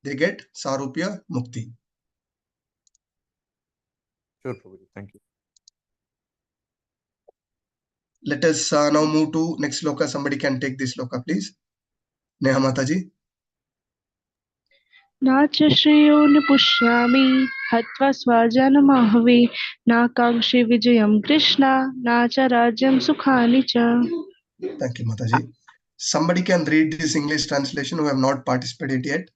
they get Sarupya Mukti. Sure, Prabhuji. Thank you. Let us now move to next sloka. Somebody can take this sloka, please. Neha Mataji. Na cha shreyo nipushyami hatva swajanamahave na kankshi vijayam Krishna na cha rajyam sukhani cha. Thank you, Mataji. Somebody can read this English translation who have not participated yet.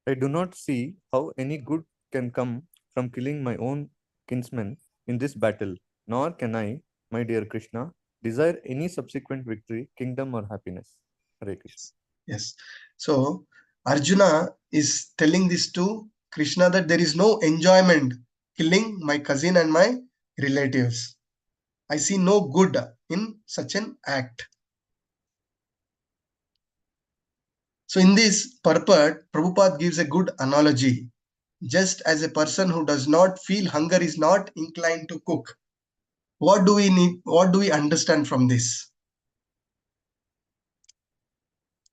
I do not see how any good can come from killing my own kinsmen in this battle, nor can I, my dear Krishna, desire any subsequent victory, kingdom, or happiness. Hare Krishna. Yes. So Arjuna is telling this to Krishna that there is no enjoyment killing my cousin and my relatives. I see no good in such an act. So in this purport, Prabhupada gives a good analogy. Just as a person who does not feel hunger is not inclined to cook. What do we need? What do we understand from this?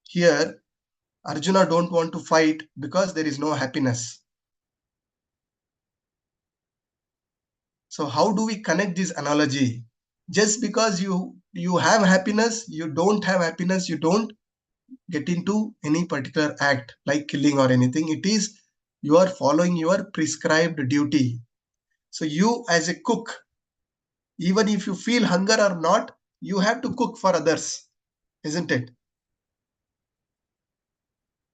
Here, Arjuna don't want to fight because there is no happiness. So how do we connect this analogy? Just because you have happiness, you don't have happiness, you don't get into any particular act like killing or anything. It is you are following your prescribed duty. So you as a cook, even if you feel hunger or not, you have to cook for others, isn't it?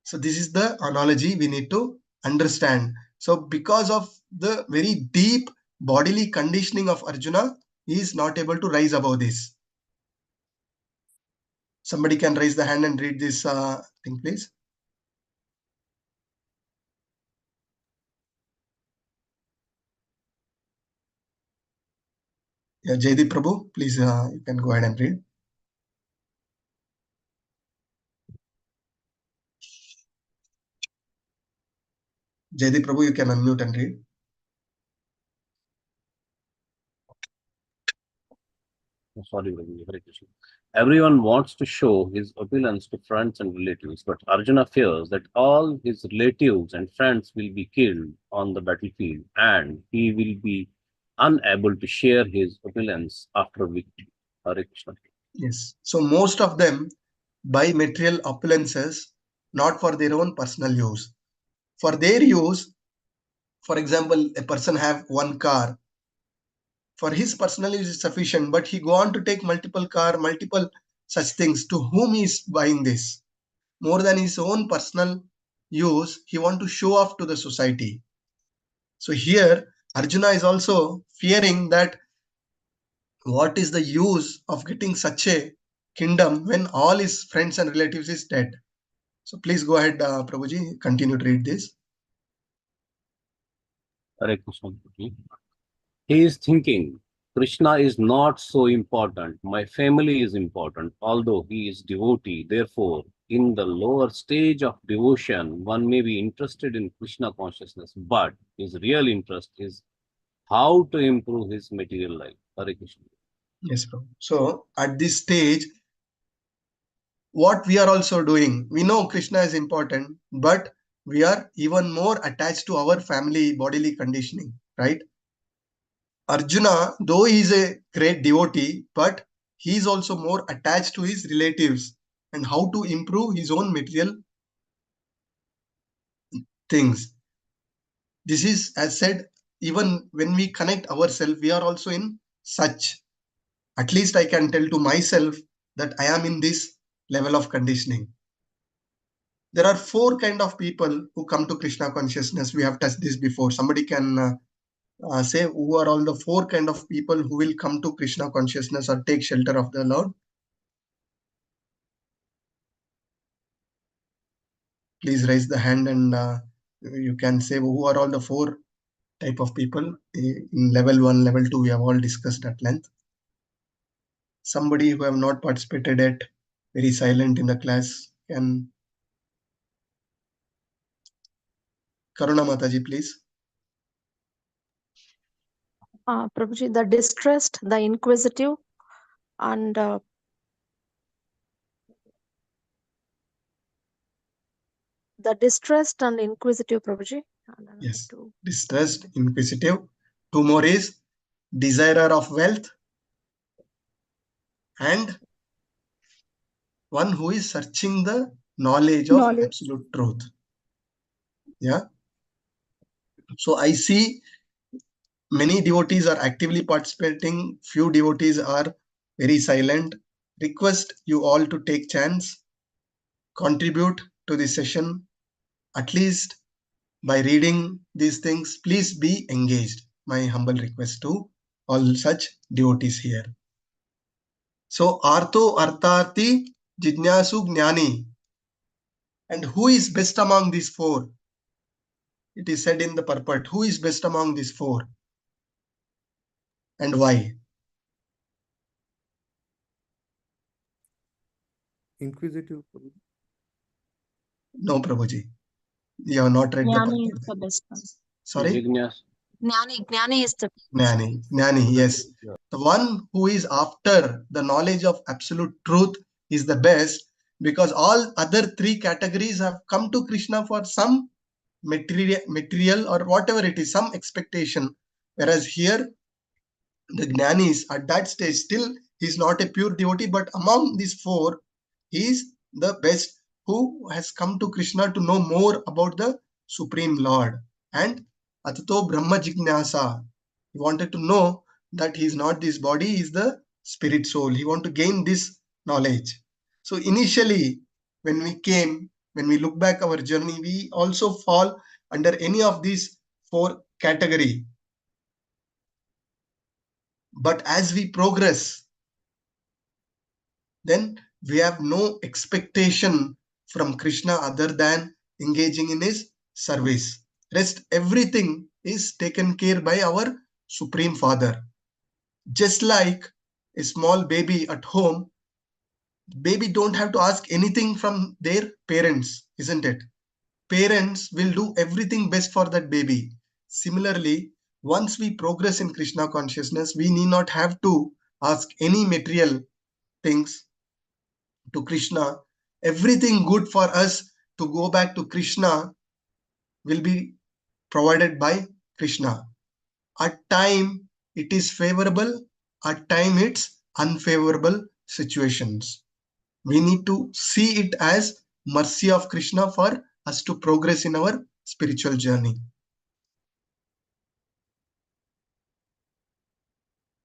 So this is the analogy we need to understand. So because of the very deep bodily conditioning of Arjuna, he is not able to rise above this. Somebody can raise the hand and read this thing, please. Yeah, Jaydeep Prabhu, please you can go ahead and read. Jaydeep Prabhu, you can unmute and read. Sorry, Hare Krishna. Everyone wants to show his opulence to friends and relatives, but Arjuna fears that all his relatives and friends will be killed on the battlefield, and he will be unable to share his opulence after victory. Hare Krishna. Yes. So most of them buy material opulences not for their own personal use. For their use, for example, a person have one car. For his personal use is sufficient, but he go on to take multiple car, multiple such things. To whom he is buying this? More than his own personal use, he want to show off to the society. So here, Arjuna is also fearing that what is the use of getting such a kingdom when all his friends and relatives is dead? So please go ahead, Prabhuji, continue to read this. Hare Krishna. He is thinking, Krishna is not so important. My family is important, although he is devotee. Therefore, in the lower stage of devotion, one may be interested in Krishna consciousness, but his real interest is how to improve his material life. Hare Krishna. Yes, Prabhu. So at this stage, what we are also doing, we know Krishna is important, but we are even more attached to our family bodily conditioning, right? Arjuna, though he is a great devotee, but he is also more attached to his relatives and how to improve his own material things. This is, as said, even when we connect ourselves, we are also in such. At least I can tell to myself that I am in this level of conditioning. There are 4 kind of people who come to Krishna consciousness. We have touched this before. Somebody can say who are all the 4 kind of people who will come to Krishna consciousness or take shelter of the Lord. Please raise the hand and you can say who are all the 4 type of people. In level 1, level 2, we have all discussed at length. Somebody who have not participated yet, very silent in the class, can Karuna Mataji, please. Prabhuji, the distressed, the inquisitive, and the distressed and inquisitive, Prabhuji. Yes, distressed, inquisitive. 2 more is desirer of wealth and one who is searching the knowledge of absolute truth. Yeah. So I see many devotees are actively participating. Few devotees are very silent. Request you all to take chance, contribute to the session, at least by reading these things. Please be engaged. My humble request to all such devotees here. So Artho Artharthi Jijnasu Jnani. And who is best among these 4? It is said in the purport, who is best among these 4? And why? Inquisitive. No, Prabhuji. You have not read Jnani the is the best one. Sorry? Jnani is the Jnani, yes. The one who is after the knowledge of absolute truth is the best, because all other 3 categories have come to Krishna for some material or whatever it is, some expectation. Whereas here, the Jnanis at that stage, still he is not a pure devotee, but among these 4, he is the best who has come to Krishna to know more about the Supreme Lord. And Atato Brahma Jignasa, he wanted to know that he is not this body, he is the spirit soul. He wanted to gain this knowledge. So initially, when we look back our journey, we also fall under any of these 4 category. But as we progress, then we have no expectation from Krishna other than engaging in his service. Rest everything is taken care by our Supreme Father. Just like a small baby at home, baby don't have to ask anything from their parents, isn't it? Parents will do everything best for that baby. Similarly, once we progress in Krishna consciousness, we need not have to ask any material things to Krishna. Everything good for us to go back to Krishna will be provided by Krishna. At time it is favorable, at time it's unfavorable situations. We need to see it as mercy of Krishna for us to progress in our spiritual journey.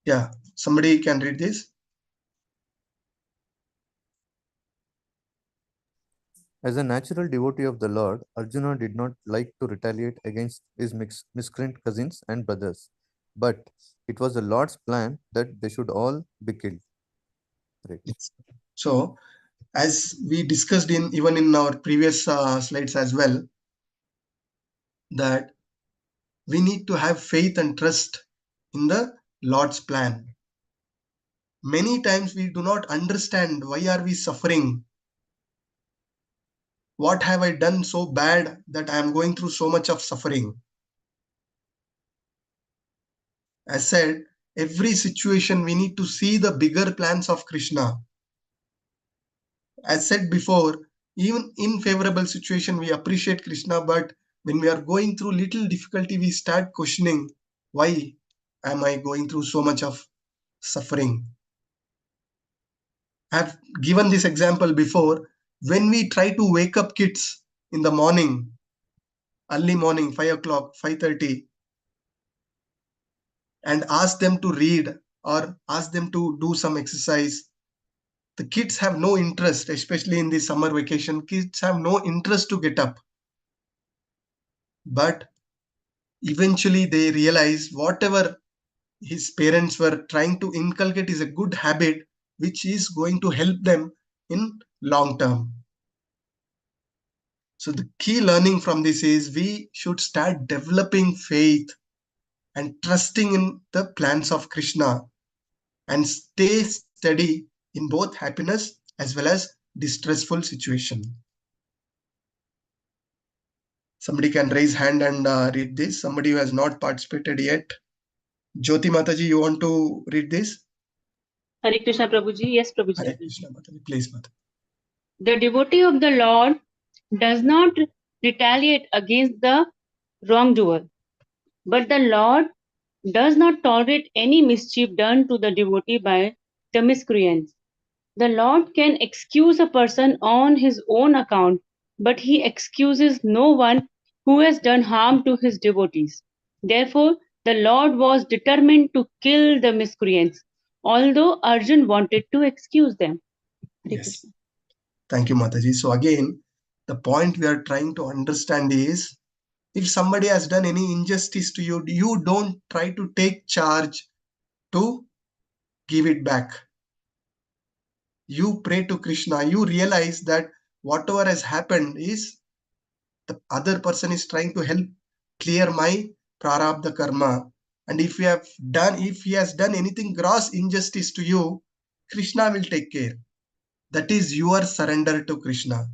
Yeah, somebody can read this. As a natural devotee of the Lord, Arjuna did not like to retaliate against his miscreant cousins and brothers, but it was the Lord's plan that they should all be killed. Right. So, as we discussed even in our previous slides as well, that we need to have faith and trust in the Lord's plan. Many times we do not understand why are we suffering. What have I done so bad that I am going through so much of suffering? As said, every situation we need to see the bigger plans of Krishna. As said before, even in favorable situation we appreciate Krishna, but when we are going through little difficulty, we start questioning, why am I going through so much of suffering? I have given this example before. When we try to wake up kids in the morning, early morning, 5 o'clock, 5:30, and ask them to read or ask them to do some exercise, The kids have no interest, especially in the summer vacation. Kids have no interest to get up. But eventually they realize whatever his parents were trying to inculcate is a good habit, which is going to help them in long term. So the key learning from this is we should start developing faith and trusting in the plans of Krishna and stay steady in both happiness as well as distressful situation. Somebody can raise hand and read this. Somebody who has not participated yet. Jyoti Mataji, you want to read this? Hare Krishna Prabhuji. Yes, Prabhuji. Hare Krishna Mataji, please Mataji. The devotee of the Lord does not retaliate against the wrongdoer, but the Lord does not tolerate any mischief done to the devotee by the miscreants. The Lord can excuse a person on his own account, but he excuses no one who has done harm to his devotees. Therefore, the Lord was determined to kill the miscreants, although Arjun wanted to excuse them. Yes. Thank you, Mataji. So again, the point we are trying to understand is, if somebody has done any injustice to you, you don't try to take charge to give it back. You pray to Krishna. You realize that whatever has happened is the other person is trying to help clear my prarabdha karma. And if he has done anything gross injustice to you, Krishna will take care. That is your surrender to Krishna.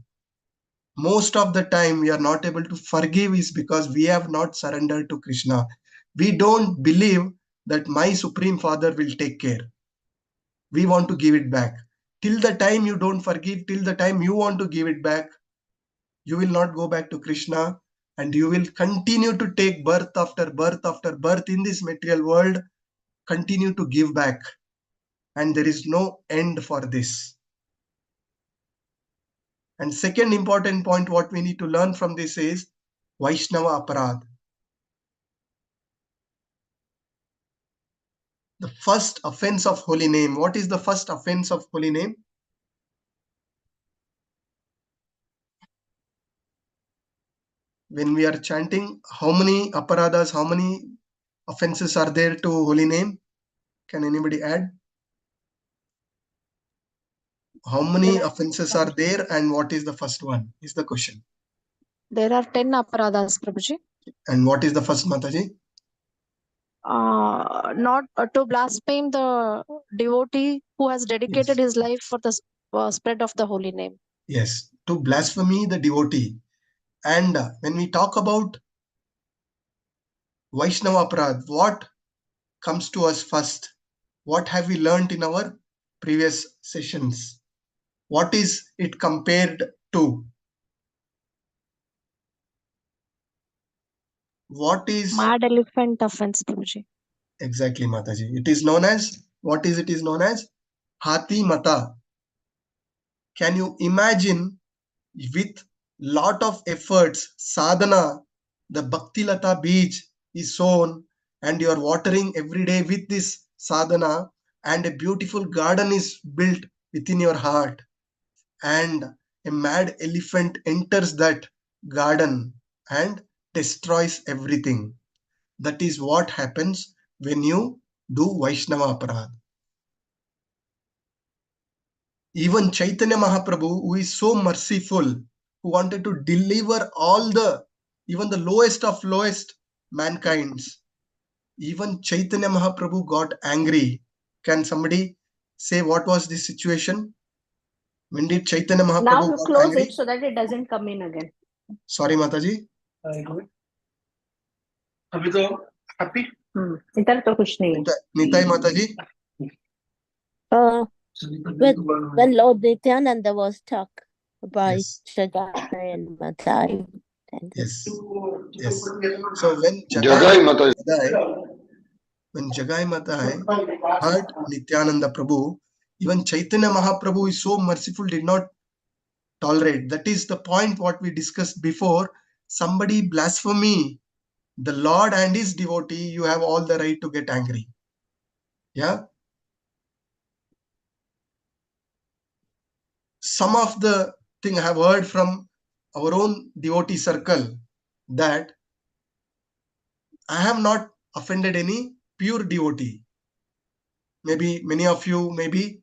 Most of the time we are not able to forgive is because we have not surrendered to Krishna. We don't believe that my Supreme Father will take care. We want to give it back. Till the time you don't forgive, till the time you want to give it back, you will not go back to Krishna, and you will continue to take birth after birth after birth in this material world, continue to give back. And there is no end for this. And second important point, what we need to learn from this is Vaishnava Aparad. The first offense of holy name. What is the first offense of holy name? When we are chanting, how many aparadas, how many offenses are there to holy name? Can anybody add? How many offenses are there and what is the first one is the question. There are 10 aparadas, Prabhuji. And what is the first, Mataji? Not to blaspheme the devotee who has dedicated his life for the spread of the holy name. Yes, to blaspheme the devotee. And when we talk about Vaishnava Aparad, what comes to us first? What have we learned in our previous sessions? What is it compared to? What is... Mad elephant offense, Prabhuji. Exactly, Mataji. It is known as, what is it is known as? Hati Mata. Can you imagine with lot of efforts, sadhana, the Bhakti Lata Bij is sown and you are watering every day with this sadhana, and a beautiful garden is built within your heart, and a mad elephant enters that garden and destroys everything. That is what happens when you do Vaishnava Aparad. Even Chaitanya Mahaprabhu, who is so merciful, who wanted to deliver all even the lowest of lowest mankind's, even Chaitanya Mahaprabhu got angry. Can somebody say what was the situation? When did Chaitanya Mahaprabhu Now to got close angry? it so that it doesn't come in again. Sorry, Mataji. अभी तो happy? इधर तो कुछ नहीं है. Nitai Mataji. When Lord Nityananda was struck by Jagai and Madai. Yes. Yes. So when Jagai Matai heard Nityananda Prabhu, even Chaitanya Mahaprabhu is so merciful, did not tolerate. That is the point what we discussed before. Somebody blasphemy the Lord and his devotee, you have all the right to get angry. Yeah. some of the thing I have heard from our own devotee circle that I have not offended any pure devotee. Maybe many of you maybe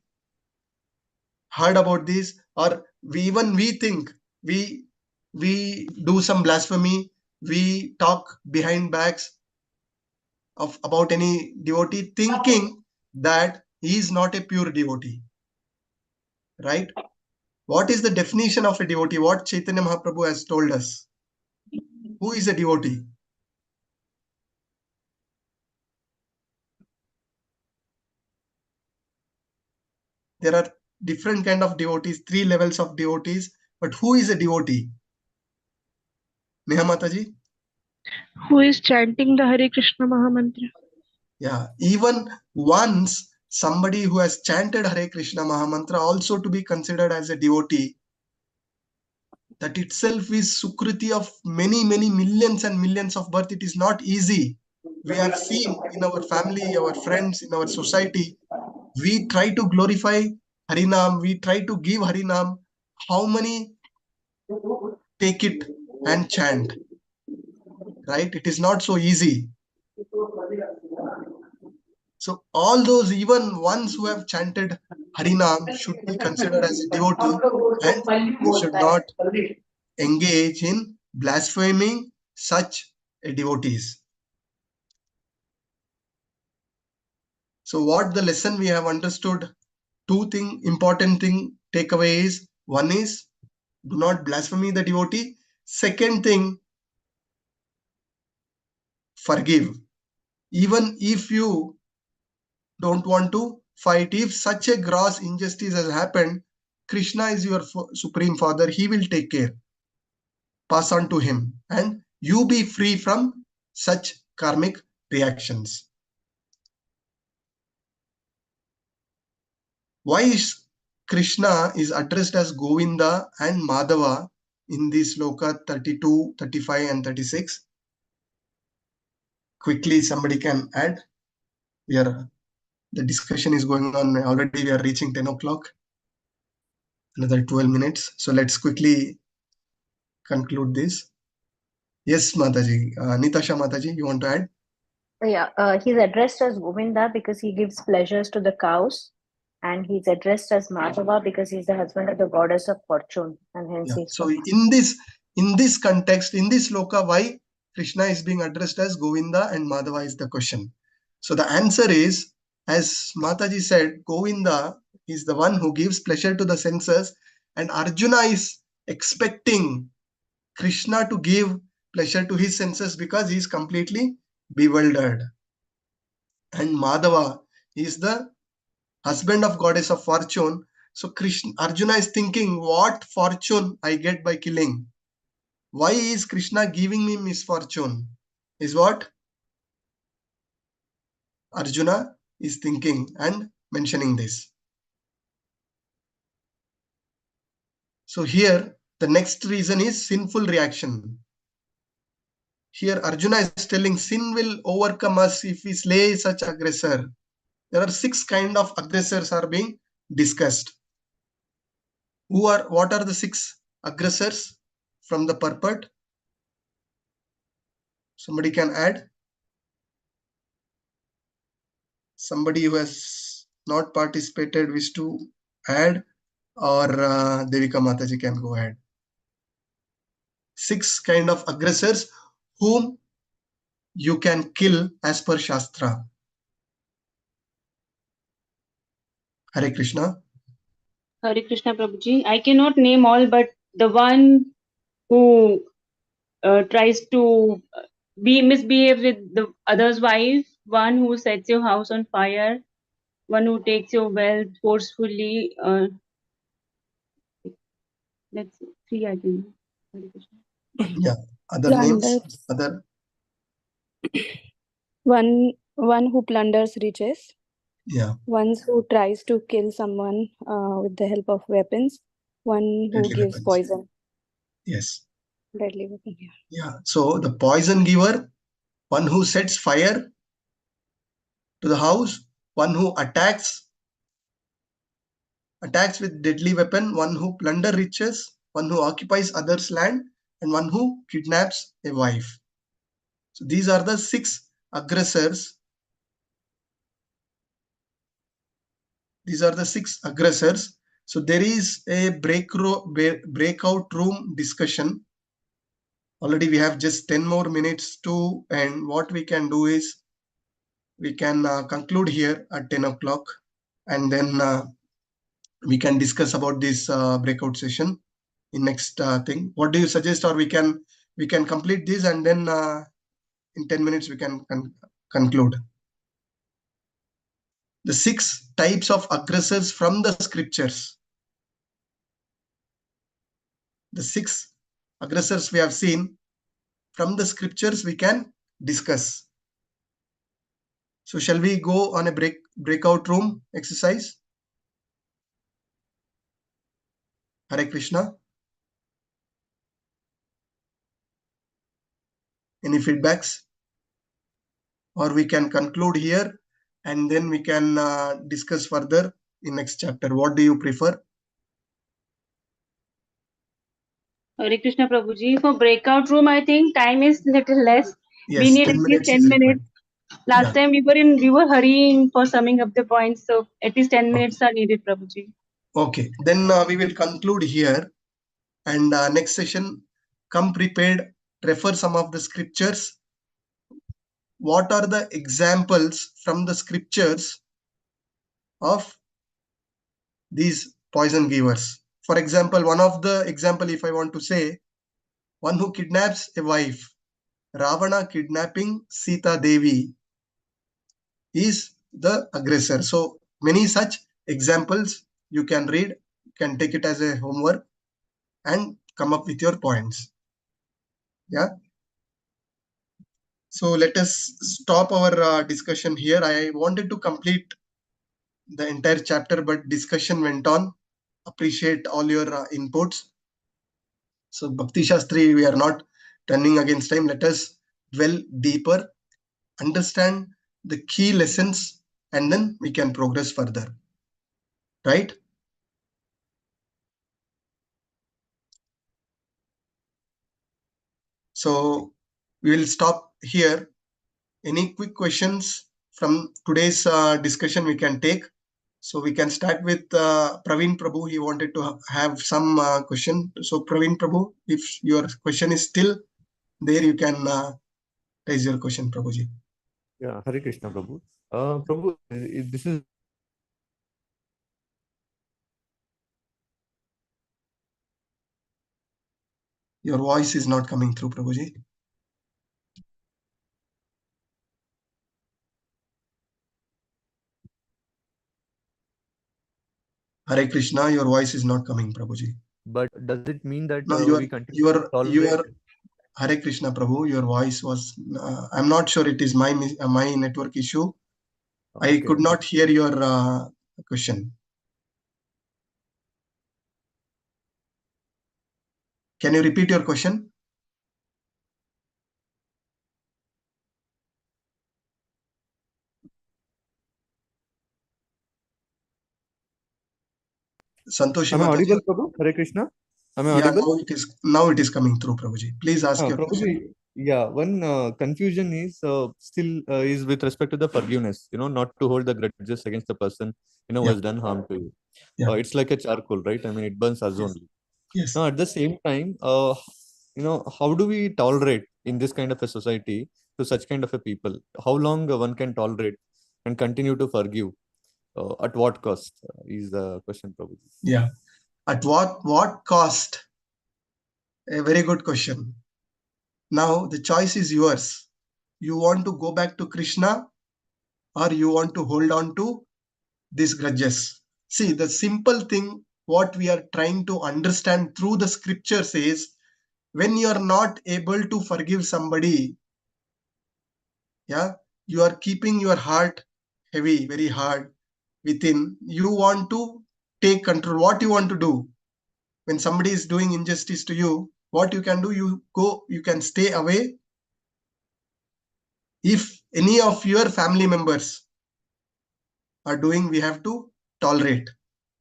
heard about this, or we think we do some blasphemy, we talk behind backs of about any devotee, thinking that he is not a pure devotee, right? What is the definition of a devotee? What Chaitanya Mahaprabhu has told us? Who is a devotee? There are different kind of devotees, 3 levels of devotees, but who is a devotee? Neha Mataji? Who is chanting the Hare Krishna Mahamantra? Yeah, even once somebody who has chanted Hare Krishna Mahamantra also to be considered as a devotee, that itself is Sukriti of many millions and millions of birth. It is not easy. We have seen in our family, our friends, in our society, we try to glorify Harinam, we try to give Harinam. How many take it and chant? Right? It is not so easy. So all those, even ones who have chanted Harinam, should be considered as a devotee and should not engage in blaspheming such devotees. So what the lesson we have understood, important thing takeaway is, one is do not blaspheme the devotee. Second thing, forgive. Even if you don't want to fight, if such a gross injustice has happened, Krishna is your supreme father. He will take care. Pass on to him and you be free from such karmic reactions. Why is Krishna is addressed as Govinda and Madhava in this sloka 32, 35 and 36? Quickly, somebody can add. The discussion is going on already. We are reaching 10 o'clock. Another 12 minutes. So let's quickly conclude this. Yes, Mataji. Nitasha Mataji, you want to add? Yeah, he's addressed as Govinda because he gives pleasures to the cows, and he's addressed as Madhava because he's the husband of the goddess of fortune, and hence he's. So in this context, in this sloka, why Krishna is being addressed as Govinda and Madhava is the question. So the answer is, as Mataji said, Govinda is the one who gives pleasure to the senses, and Arjuna is expecting Krishna to give pleasure to his senses because he is completely bewildered. And Madhava is the husband of goddess of fortune. So Arjuna is thinking, what fortune I get by killing? Why is Krishna giving me misfortune? Is what Arjuna is thinking and mentioning this. So here the next reason is sinful reaction. Here Arjuna is telling sin will overcome us if we slay such aggressor. There are 6 kind of aggressors are being discussed. What are the 6 aggressors from the purport? Somebody can add. Somebody who has not participated wish to add, or Devika Mataji can go ahead. 6 kind of aggressors whom you can kill as per Shastra. Hare Krishna. Hare Krishna Prabhuji. I cannot name all, but the one who tries to misbehave with the other's wife, one who sets your house on fire, one who takes your wealth forcefully. That's 3 I think. Hare Krishna. Yeah. Other names. Other. One who plunders riches. Yeah. One who tries to kill someone with the help of weapons. One who Deadly gives weapons. poison. Yes. Deadly weapon. Yeah. Yeah. So the poison giver, one who sets fire to the house, one who attacks attacks with deadly weapon, one who plunder riches, one who occupies others' land, and one who kidnaps a wife. So these are the 6 aggressors. These are the 6 aggressors. So there is a breakout room discussion. Already we have just 10 more minutes to end. What we can do is we can conclude here at 10 o'clock, and then we can discuss about this breakout session in next thing. What do you suggest? Or we can complete this, and then in 10 minutes we can conclude. The 6 types of aggressors from the scriptures. The 6 aggressors we have seen from the scriptures we can discuss. So shall we go on a breakout room exercise? Hare Krishna. Any feedbacks? Or we can conclude here, and then we can discuss further in next chapter. What do you prefer? Hare Krishna Prabhuji. For breakout room, I think time is little less. Yes, We need 10 at least minutes 10 is minutes. required. Last time we were hurrying for summing up the points, so at least 10 minutes are needed, Prabhuji. Okay, then we will conclude here, and next session, come prepared, refer some of the scriptures. What are the examples from the scriptures of these poison givers? For example, one of the example, if I want to say, one who kidnaps a wife, Ravana kidnapping Sita Devi, is the aggressor. So many such examples you can read, you can take it as a homework and come up with your points. Yeah. So let us stop our discussion here. I wanted to complete the entire chapter, but discussion went on. Appreciate all your inputs. So Bhakti Shastri, we are not turning against time. Let us dwell deeper, understand the key lessons, and then we can progress further. Right? So we will stop here. Any quick questions from today's discussion we can take? So we can start with Praveen Prabhu. He wanted to have some question. So Praveen Prabhu, if your question is still there, you can raise your question, Prabhuji. Yeah, Hare Krishna Prabhu. Prabhu, this is Your voice is not coming through, Prabhuji. Hare Krishna, your voice is not coming, Prabhuji. But does it mean that No, we continue to tolerate? Hare Krishna, Prabhu, your voice was. I'm not sure it is my network issue. Okay. I could not hear your question. Can you repeat your question? Santoshi Am I Mataji. audible, Prabhu? Hare Krishna. Am I Yeah, audible? now it is coming through, Prabhuji. Please ask your question. Yeah, one confusion is still is with respect to the forgiveness. Not to hold the grudges against the person who has done harm to you. Yeah. It's like a charcoal, right? I mean, it burns us only. Yes. Now, at the same time, how do we tolerate in this kind of a society to such kind of a people? How long one can tolerate and continue to forgive? At what cost is the question, probably. Yeah. At what cost? A very good question. Now the choice is yours. You want to go back to Krishna, or you want to hold on to these grudges? See, the simple thing what we are trying to understand through the scriptures is, when you are not able to forgive somebody, yeah, you are keeping your heart heavy, very hard within. You want to take control. What you want to do when somebody is doing injustice to you? What you can do? You can stay away. If any of your family members are doing, we have to tolerate.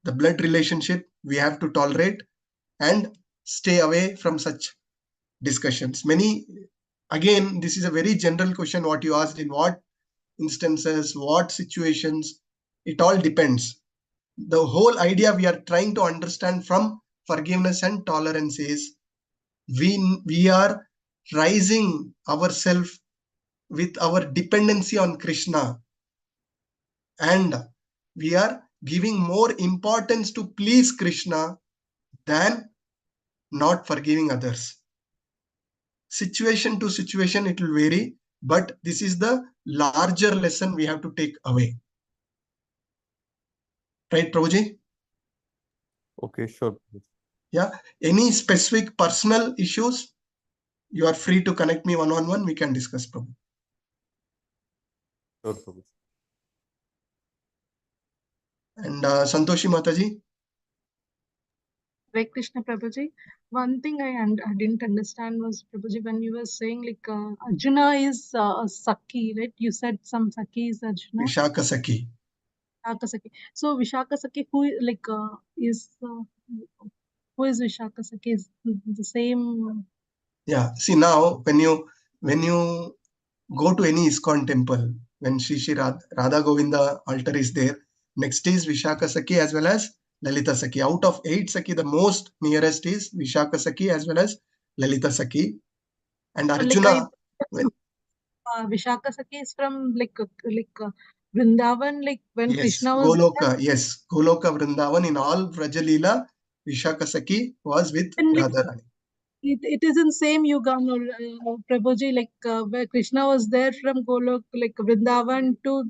the blood relationship we have to tolerate and stay away from such discussions. Again, this is a very general question what you asked, in what instances, what situations, it all depends. The whole idea we are trying to understand from forgiveness and tolerance is we are rising ourselves with our dependency on Krishna, and we are giving more importance to please Krishna than not forgiving others. Situation to situation it will vary, but this is the larger lesson we have to take away. Right, Prabhuji? Okay, sure. Yeah. Any specific personal issues, you are free to connect me one-on-one. We can discuss, Prabhu. Sure, Prabhu. And Santoshi Mataji? Hare Krishna Prabhuji. One thing I didn't understand was, Prabhuji, when you were saying like Arjuna is a Sakhi, right? You said some Sakhi is Arjuna. Vishaka Sakhi. Vishaka Sakhi. So Vishaka Sakhi, who is Vishaka Sakhi? Is the same? Yeah. See, now when you go to any ISKCON temple, when Shri Radha Govinda altar is there, next is Vishaka Sakhi as well as Lalita Sakhi. Out of 8 Sakhi, the most nearest is Vishaka Sakhi as well as Lalita Sakhi. And Arjuna, Vishaka Sakhi is from Vrindavan, like when yes, Krishna was Goloka, yes, Goloka Vrindavan, in all Vrajalila, Vishaka Sakhi was with Radharani. It is in same yuga, no, Prabhuji, where Krishna was there from Golok, like Vrindavan to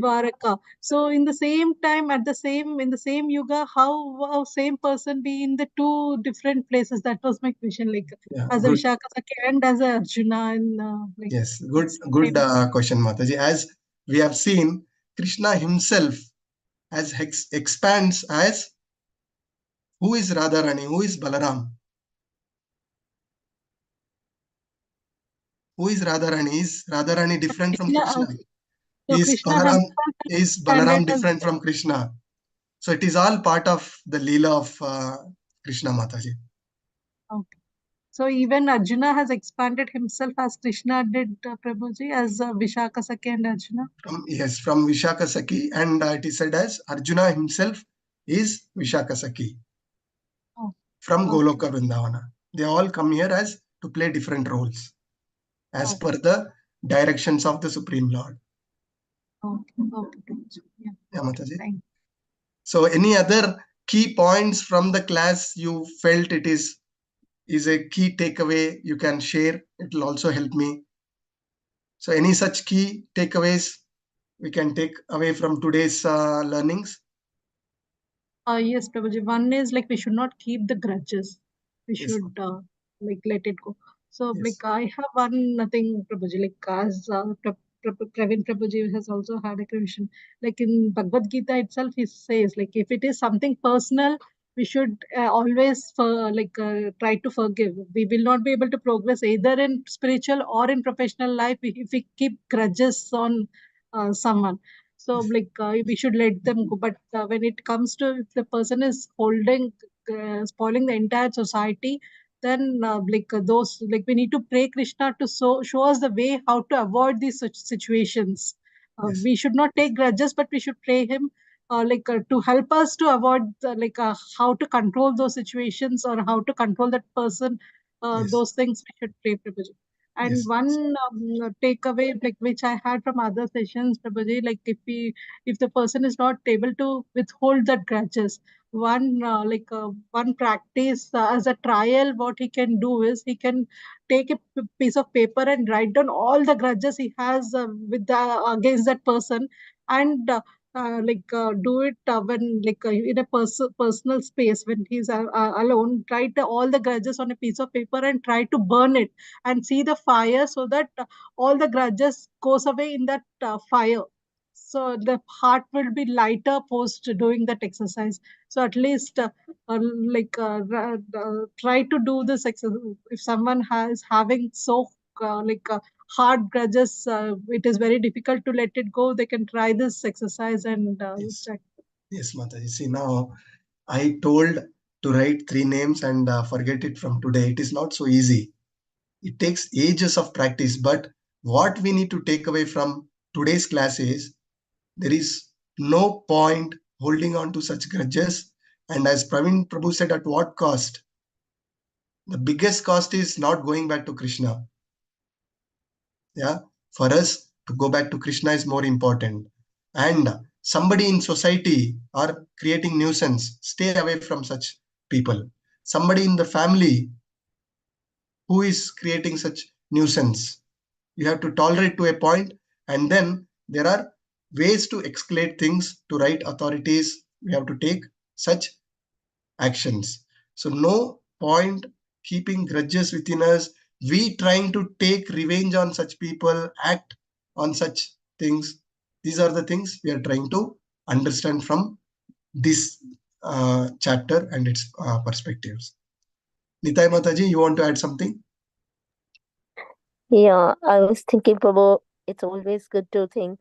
Dwaraka. So in the same time, in the same yuga, how same person be in the 2 different places? That was my question, as a Vishaka Sakhi and as a Arjuna. Yes, good question, Mataji. As we have seen, Krishna himself as expands as who is Radharani, who is Balaram. Who is Radharani? Is Radharani different from Krishna? Is Balaram different from Krishna? So it is all part of the Leela of Krishna, Mataji. Okay. So even Arjuna has expanded himself as Krishna did, Prabhuji, as Vishaka Sakhi and Arjuna. From Vishaka Sakhi, and it is said as Arjuna himself is Vishaka Sakhi from Goloka Vrindavana. They all come here as to play different roles as per the directions of the Supreme Lord. Yeah, Mataji. So any other key points from the class you felt it is a key takeaway you can share? It will also help me. So any such key takeaways we can take away from today's learnings? Yes, Prabhuji. One is we should not keep the grudges. We should let it go. So I have one thing, Prabhuji, as Praveen Prabhuji has also had a question. In Bhagavad Gita itself, he says if it is something personal, we should always try to forgive. We will not be able to progress either in spiritual or in professional life if we keep grudges on someone. So we should let them go. But when it comes to if the person is spoiling the entire society, then we need to pray Krishna to show us the way how to avoid these such situations. We should not take grudges, but we should pray him to help us to avoid how to control those situations or how to control that person. Those things we should pray, Prabhuji. And one takeaway which I had from other sessions, Prabhuji, if the person is not able to withhold the grudges, one practice as a trial, what he can do is he can take a piece of paper and write down all the grudges he has against that person, and do it when in a personal space when he's alone. Write all the grudges on a piece of paper and try to burn it and see the fire, so that all the grudges goes away in that fire. So the heart will be lighter post doing that exercise. So at least try to do this exercise. If someone is having hard grudges, it is very difficult to let it go. They can try this exercise and check. Yes, Mataji. See, now I told to write 3 names and forget it from today. It is not so easy. It takes ages of practice. But what we need to take away from today's class is there is no point holding on to such grudges. And as Praveen Prabhu said, at what cost? The biggest cost is not going back to Krishna. Yeah, for us to go back to Krishna is more important. And somebody in society are creating nuisance, stay away from such people. Somebody in the family who is creating such nuisance, you have to tolerate to a point, and then there are ways to escalate things to right authorities. We have to take such actions. So no point keeping grudges within us. We trying to take revenge on such people, act on such things. These are the things we are trying to understand from this chapter and its perspectives. Nitai Mataji, you want to add something? Yeah, I was thinking, Prabhu, it's always good to think,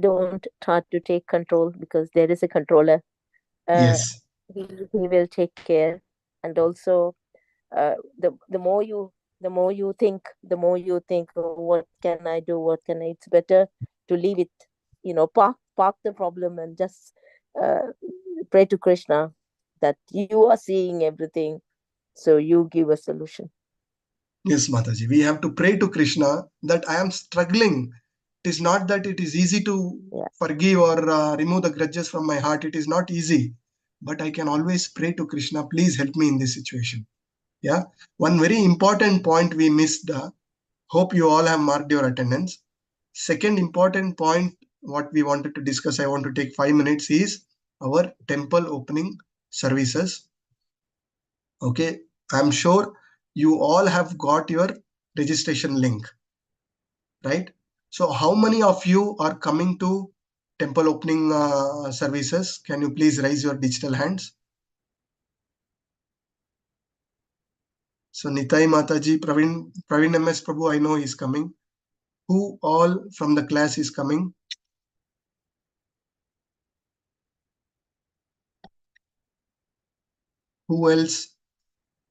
don't try to take control, because there is a controller. Yes. He will take care. And also, the more you think, oh, what can I do? What can I? It's better to leave it, park the problem and just pray to Krishna that you are seeing everything, so you give a solution. Yes, Mataji. We have to pray to Krishna that I am struggling. It is not that it is easy to forgive or remove the grudges from my heart. It is not easy. But I can always pray to Krishna, please help me in this situation. Yeah. One very important point we missed. Hope you all have marked your attendance. Second important point, what we wanted to discuss, I want to take 5 minutes, is our temple opening services. Okay. I'm sure you all have got your registration link, right? So how many of you are coming to temple opening services? Can you please raise your digital hands? So Nitai Mataji, Praveen MS Prabhu, I know is coming. Who all from the class is coming? Who else?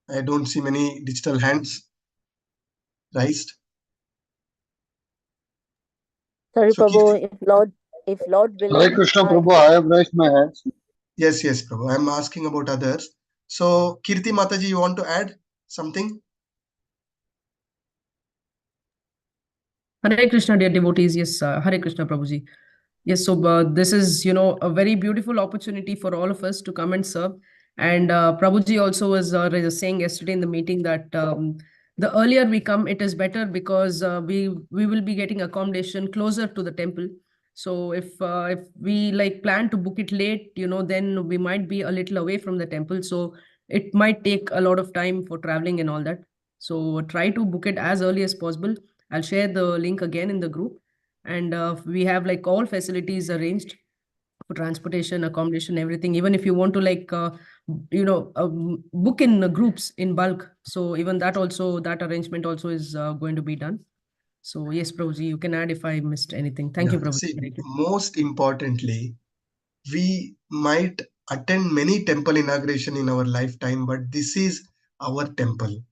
I don't see many digital hands raised. Sorry, So Prabhu, if Lord willing. Hare Krishna, Prabhu, I have raised my hands. Yes, Prabhu. I'm asking about others. So Kirti Mataji, you want to add something? Hare Krishna, dear devotees. Yes, Hare Krishna, Prabhuji. Yes, so this is, a very beautiful opportunity for all of us to come and serve. And Prabhuji also was saying yesterday in the meeting that the earlier we come, it is better, because we will be getting accommodation closer to the temple. So if we plan to book it late, then we might be a little away from the temple. So it might take a lot of time for traveling and all that. So try to book it as early as possible. I'll share the link again in the group. And we have all facilities arranged for transportation, accommodation, everything. Even if you want to book in groups in bulk, so even that arrangement also is going to be done. So yes, Prabhuji, you can add if I missed anything. Thank you, Prabhuji. See, most importantly, we might attend many temple inauguration in our lifetime, but this is our temple.